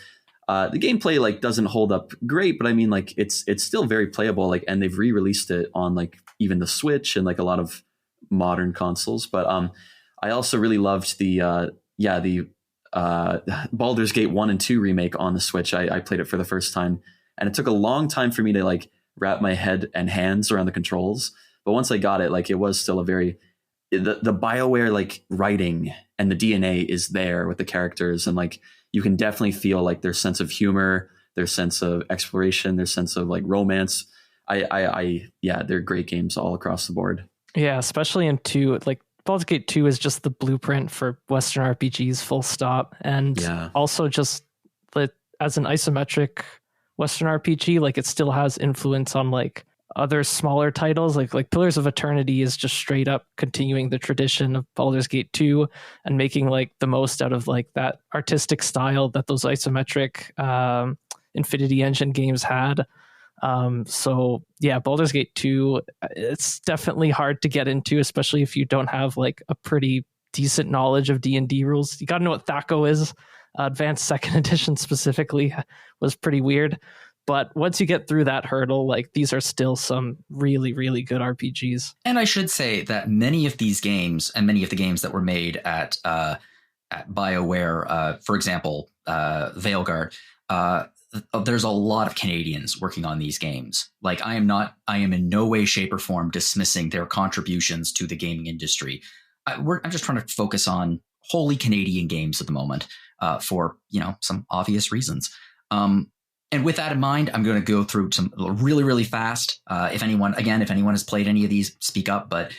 The gameplay like doesn't hold up great, but I mean, like it's still very playable. Like, and they've re-released it on like even the Switch and like a lot of modern consoles. But I also really loved the Baldur's Gate 1 and 2 remake on the Switch. I played it for the first time, and it took a long time for me to like wrap my head and hands around the controls. But once I got it, like it was still the BioWare like writing and the DNA is there with the characters, and like you can definitely feel like their sense of humor, their sense of exploration, their sense of like romance. They're great games all across the board. Yeah, especially in 2, like Baldur's Gate 2 is just the blueprint for Western RPGs, full stop. And also just as an isometric Western RPG, like it still has influence on like other smaller titles like Pillars of Eternity is just straight up continuing the tradition of Baldur's Gate 2 and making like the most out of like that artistic style that those isometric Infinity Engine games had. So yeah, Baldur's Gate 2, it's definitely hard to get into, especially if you don't have like a pretty decent knowledge of D&D rules. You got to know what THAC0 is. Advanced Second Edition specifically was pretty weird. But once you get through that hurdle, like these are still some really, really good RPGs. And I should say that many of these games and many of the games that were made at BioWare, for example, Veilguard, there's a lot of Canadians working on these games. Like I am in no way, shape, or form dismissing their contributions to the gaming industry. I'm just trying to focus on wholly Canadian games at the moment for some obvious reasons. And with that in mind, I'm going to go through some really, really fast. If anyone has played any of these, speak up. But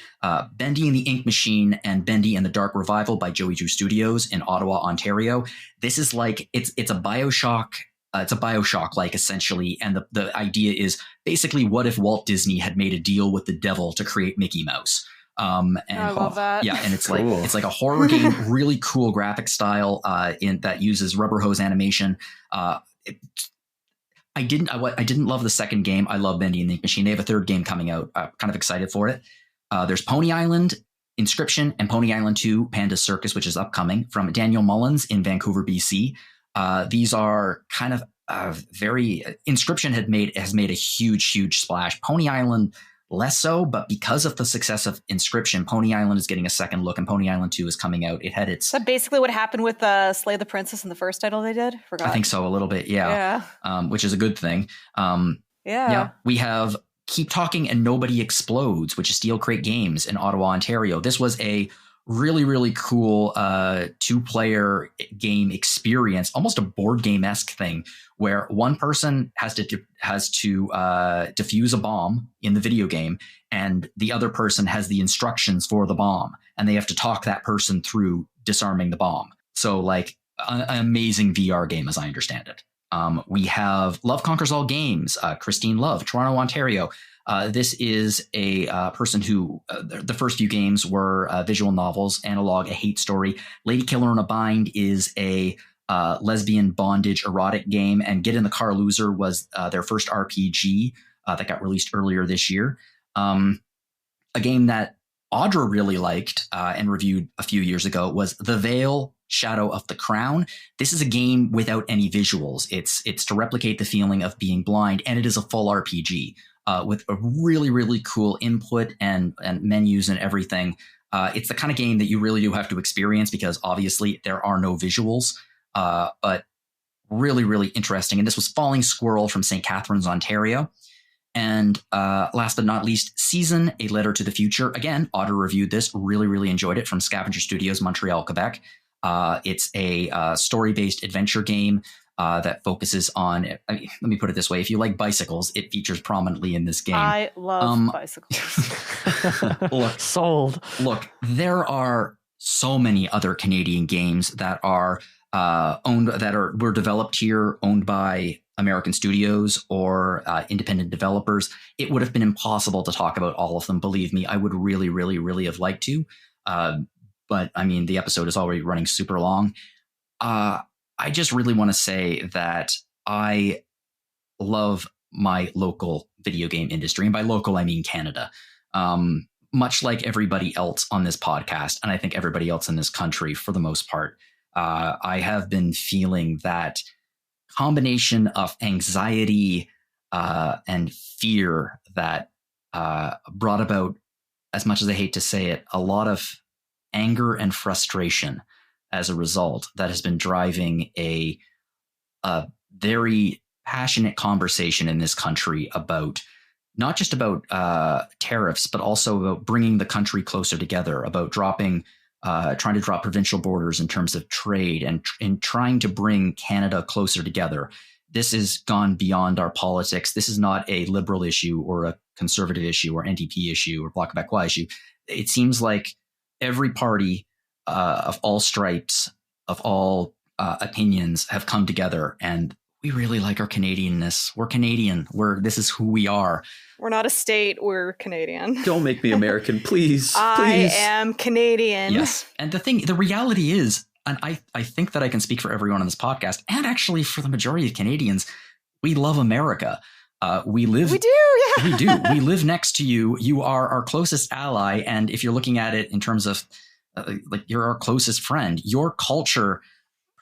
Bendy and the Ink Machine and Bendy and the Dark Revival by Joey Drew Studios in Ottawa, Ontario. This is like it's a BioShock. It's a BioShock like essentially, and the idea is basically what if Walt Disney had made a deal with the devil to create Mickey Mouse. And I love that. Yeah, and it's Cool. like it's like a horror game, really cool graphic style that uses rubber hose animation. I didn't love the second game. I love Bendy and the Ink Machine. They have a third game coming out. Kind of excited for it. There's Pony Island, Inscription, and Pony Island 2, Panda Circus, which is upcoming from Daniel Mullins in Vancouver, BC. These are kind of very Inscription has made a huge splash. Pony Island less so, but because of the success of Inscription, Pony Island is getting a second look, and Pony Island 2 is coming out. It had its... Is that basically what happened with Slay the Princess in the first title they did? Forgot. I think so, a little bit, yeah. Which is a good thing. Yeah. We have Keep Talking and Nobody Explodes, which is Steel Crate Games in Ottawa, Ontario. This was a really, really cool two-player game experience, almost a board game-esque thing, where one person has to defuse a bomb in the video game, and the other person has the instructions for the bomb, and they have to talk that person through disarming the bomb. So, like, an amazing VR game, as I understand it. We have Love Conquers All Games, Christine Love, Toronto, Ontario. This is a person who the first few games were visual novels, Analog, A Hate Story. Lady Killer in a Bind is a lesbian bondage erotic game, and Get in the Car Loser was their first RPG that got released earlier this year. A game that Audra really liked and reviewed a few years ago was The Veil, Shadow of the Crown. This is a game without any visuals. It's to replicate the feeling of being blind, and it is a full RPG. With a really, really cool input and menus and everything. It's the kind of game that you really do have to experience because obviously there are no visuals, but really, really interesting. And this was Falling Squirrel from St. Catharines, Ontario. And last but not least, Season, A Letter to the Future. Again, Otter reviewed this, really, really enjoyed it, from Scavenger Studios, Montreal, Quebec. It's a story-based adventure game that focuses on, I mean, let me put it this way. If you like bicycles, it features prominently in this game. I love bicycles. Look, there are so many other Canadian games that are were developed here, owned by American studios or independent developers. It would have been impossible to talk about all of them. Believe me, I would really, really, really have liked to. But I mean, the episode is already running super long. I just really want to say that I love my local video game industry. And by local, I mean Canada. Much like everybody else on this podcast, and I think everybody else in this country for the most part, I have been feeling that combination of anxiety and fear that brought about, as much as I hate to say it, a lot of anger and frustration as a result that has been driving a very passionate conversation in this country about not just about tariffs, but also about bringing the country closer together, about trying to drop provincial borders in terms of trade and trying to bring Canada closer together. This has gone beyond our politics. This is not a liberal issue or a conservative issue or NDP issue or Bloc Québécois issue. It seems like every party of all stripes, of all opinions, have come together, and we really like our Canadianness. We're Canadian. This is who we are. We're not a state. We're Canadian. Don't make me American, please. I am Canadian. Yes. And the reality is, and I think that I can speak for everyone on this podcast, and actually for the majority of Canadians, we love America. We do, yeah. We do. We live next to you. You are our closest ally. And if you're looking at it in terms of like you're our closest friend, your culture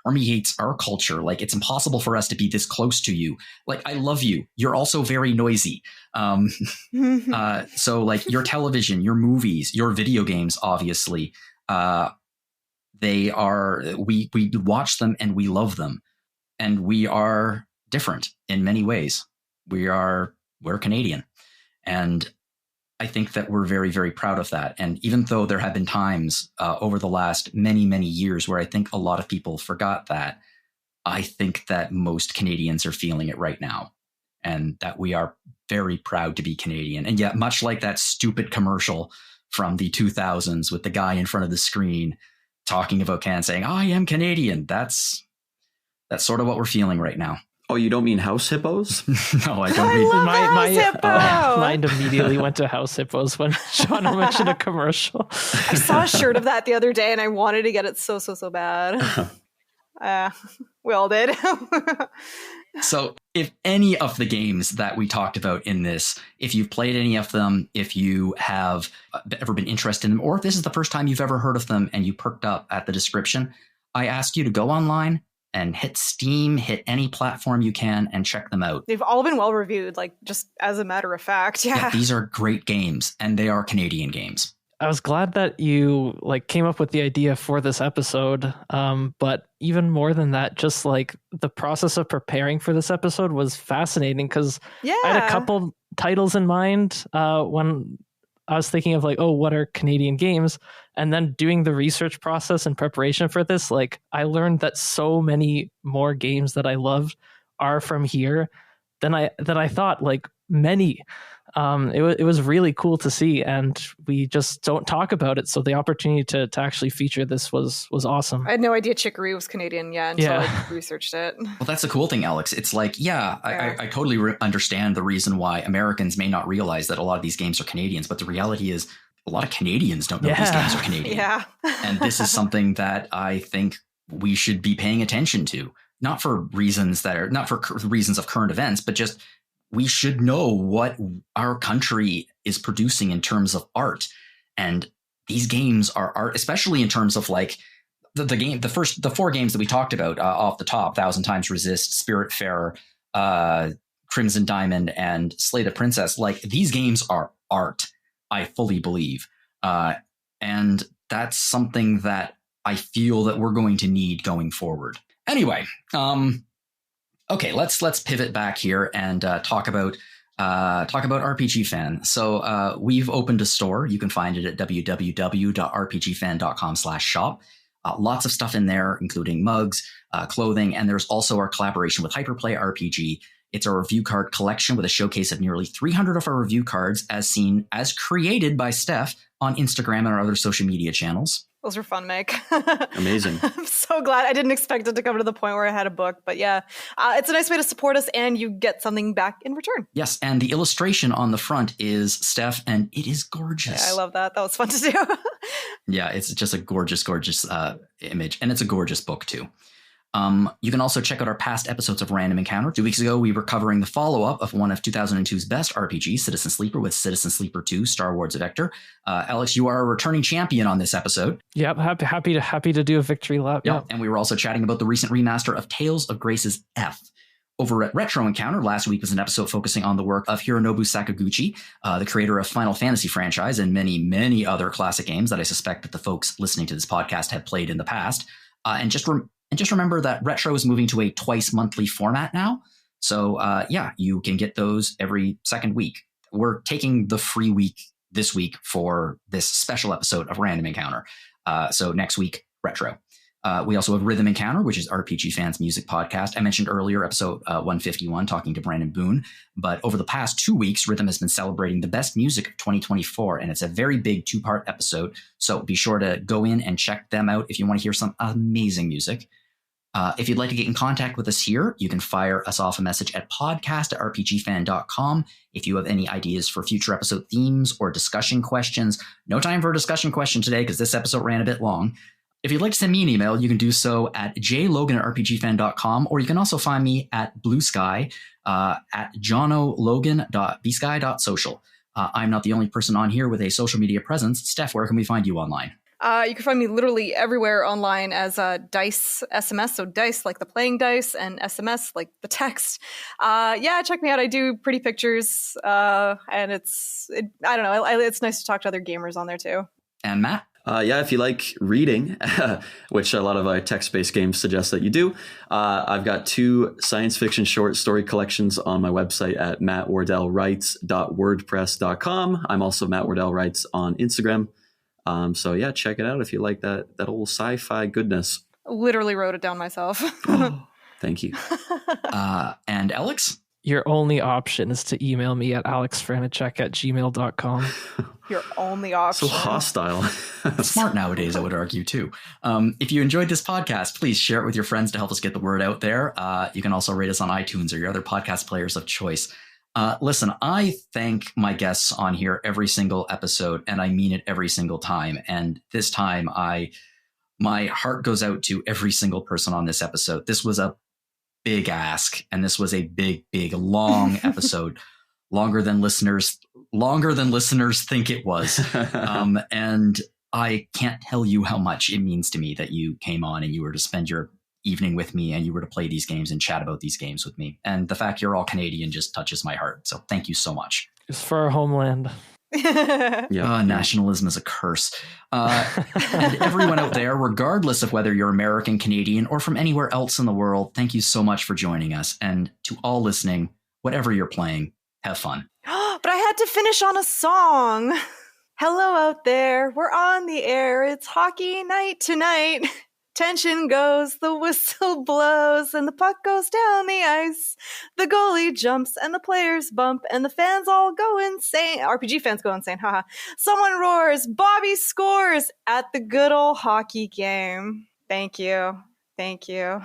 permeates our culture. Like, it's impossible for us to be this close to you. Like, I love you. You're also very noisy. So like your television, your movies, your video games, obviously, we watch them and we love them, and we are different in many ways. We're Canadian, and I think that we're very, very proud of that. And even though there have been times over the last many, many years where I think a lot of people forgot that, I think that most Canadians are feeling it right now, and that we are very proud to be Canadian. And yet, much like that stupid commercial from the 2000s with the guy in front of the screen talking about Canada, saying, "I am Canadian," that's sort of what we're feeling right now. Oh, you don't mean house hippos? No, I don't mean my mind immediately went to house hippos when Jono mentioned a commercial. I saw a shirt of that the other day and I wanted to get it so bad. We all did. So if any of the games that we talked about in this, if you've played any of them, if you have ever been interested in them, or if this is the first time you've ever heard of them and you perked up at the description, I ask you to go online and hit Steam, hit any platform you can, and check them out. They've all been well reviewed, like, just as a matter of fact. Yeah, these are great games, and they are Canadian games. I was glad that you came up with the idea for this episode. But even more than that, just like the process of preparing for this episode was fascinating, because I had a couple titles in mind when I was thinking of what are Canadian games? And then doing the research process and preparation for this, I learned that so many more games that I loved are from here than I thought, many. It was really cool to see, and we just don't talk about it. So the opportunity to actually feature this was awesome. I had no idea chicory was Canadian until I researched it. Well, that's the cool thing, Aleks. It's like, I totally understand the reason why Americans may not realize that a lot of these games are Canadians, but the reality is a lot of Canadians don't know these games are Canadian. Yeah. And this is something that I think we should be paying attention to, not for reasons of current events, but just we should know what our country is producing in terms of art. And these games are art, especially in terms of the four games that we talked about off the top: Thousand Times Resist, Spiritfarer, Crimson Diamond, and Slay the Princess. These games are art, I fully believe. And that's something that I feel that we're going to need going forward. Anyway, okay, let's pivot back here and talk about RPGFan. So we've opened a store. You can find it at www.rpgfan.com/shop. Lots of stuff in there, including mugs, clothing, and there's also our collaboration with Hyperplay RPG. It's a review card collection with a showcase of nearly 300 of our review cards as created by Steph on Instagram and our other social media channels. Those were fun, Mike. Amazing. I'm so glad. I didn't expect it to come to the point where I had a book, but yeah, it's a nice way to support us and you get something back in return. Yes, and the illustration on the front is Steph, and it is gorgeous. Yeah, I love that. That was fun to do. Yeah, it's just a gorgeous, gorgeous image, and it's a gorgeous book too. You can also check out our past episodes of Random Encounter. 2 weeks ago, we were covering the follow-up of one of 2002's best RPGs, Citizen Sleeper, with Citizen Sleeper 2, Star Wars Vector. Aleks, you are a returning champion on this episode. Yep, happy to do a victory lap. Yep. And we were also chatting about the recent remaster of Tales of Grace's F. Over at Retro Encounter, last week was an episode focusing on the work of Hironobu Sakaguchi, the creator of Final Fantasy franchise and many, many other classic games that I suspect that the folks listening to this podcast have played in the past. And just remember that Retro is moving to a twice monthly format now. So you can get those every second week. We're taking the free week this week for this special episode of Random Encounter. So next week, Retro. We also have Rhythm Encounter, which is RPG Fan's music podcast. I mentioned earlier, episode 151, talking to Brandon Boone. But over the past 2 weeks, Rhythm has been celebrating the best music of 2024, and it's a very big 2-part episode. So be sure to go in and check them out if you want to hear some amazing music. If you'd like to get in contact with us here, you can fire us off a message at podcast@rpgfan.com. If you have any ideas for future episode themes or discussion questions, no time for a discussion question today because this episode ran a bit long. If you'd like to send me an email, you can do so at jlogan@rpgfan.com, or you can also find me at Blue Sky at jonologan.bsky.social. I'm not the only person on here with a social media presence. Steph, where can we find you online? You can find me literally everywhere online as Dice SMS, so Dice like the playing dice, and SMS like the text. Check me out. I do pretty pictures, and I don't know. It's nice to talk to other gamers on there too. And Matt? If you like reading, which a lot of text-based games suggest that you do, I've got 2 science fiction short story collections on my website at mattwardellwrites.wordpress.com. I'm also Matt Wardell Writes on Instagram. Check it out if you like that old sci-fi goodness. Literally wrote it down myself. Thank you. And Aleks? Your only option is to email me at alexfranacek@gmail.com. Your only option. So hostile. Smart nowadays, I would argue, too. If you enjoyed this podcast, please share it with your friends to help us get the word out there. You can also rate us on iTunes or your other podcast players of choice. Listen, I thank my guests on here every single episode, and I mean it every single time. And this time, my heart goes out to every single person on this episode. This was a big ask, and this was a big, long episode, longer than listeners think it was. And I can't tell you how much it means to me that you came on and you were to spend your evening with me and you were to play these games and chat about these games with me. And the fact you're all Canadian just touches my heart. So thank you so much. It's for our homeland. Nationalism is a curse. And everyone out there, regardless of whether you're American, Canadian, or from anywhere else in the world, thank you so much for joining us. And to all listening, whatever you're playing, have fun. But I had to finish on a song. Hello out there. We're on the air. It's hockey night tonight. Tension goes, the whistle blows, and the puck goes down the ice. The goalie jumps, and the players bump, and the fans all go insane. RPG fans go insane, haha. Someone roars, Bobby scores at the good old hockey game. Thank you. Thank you.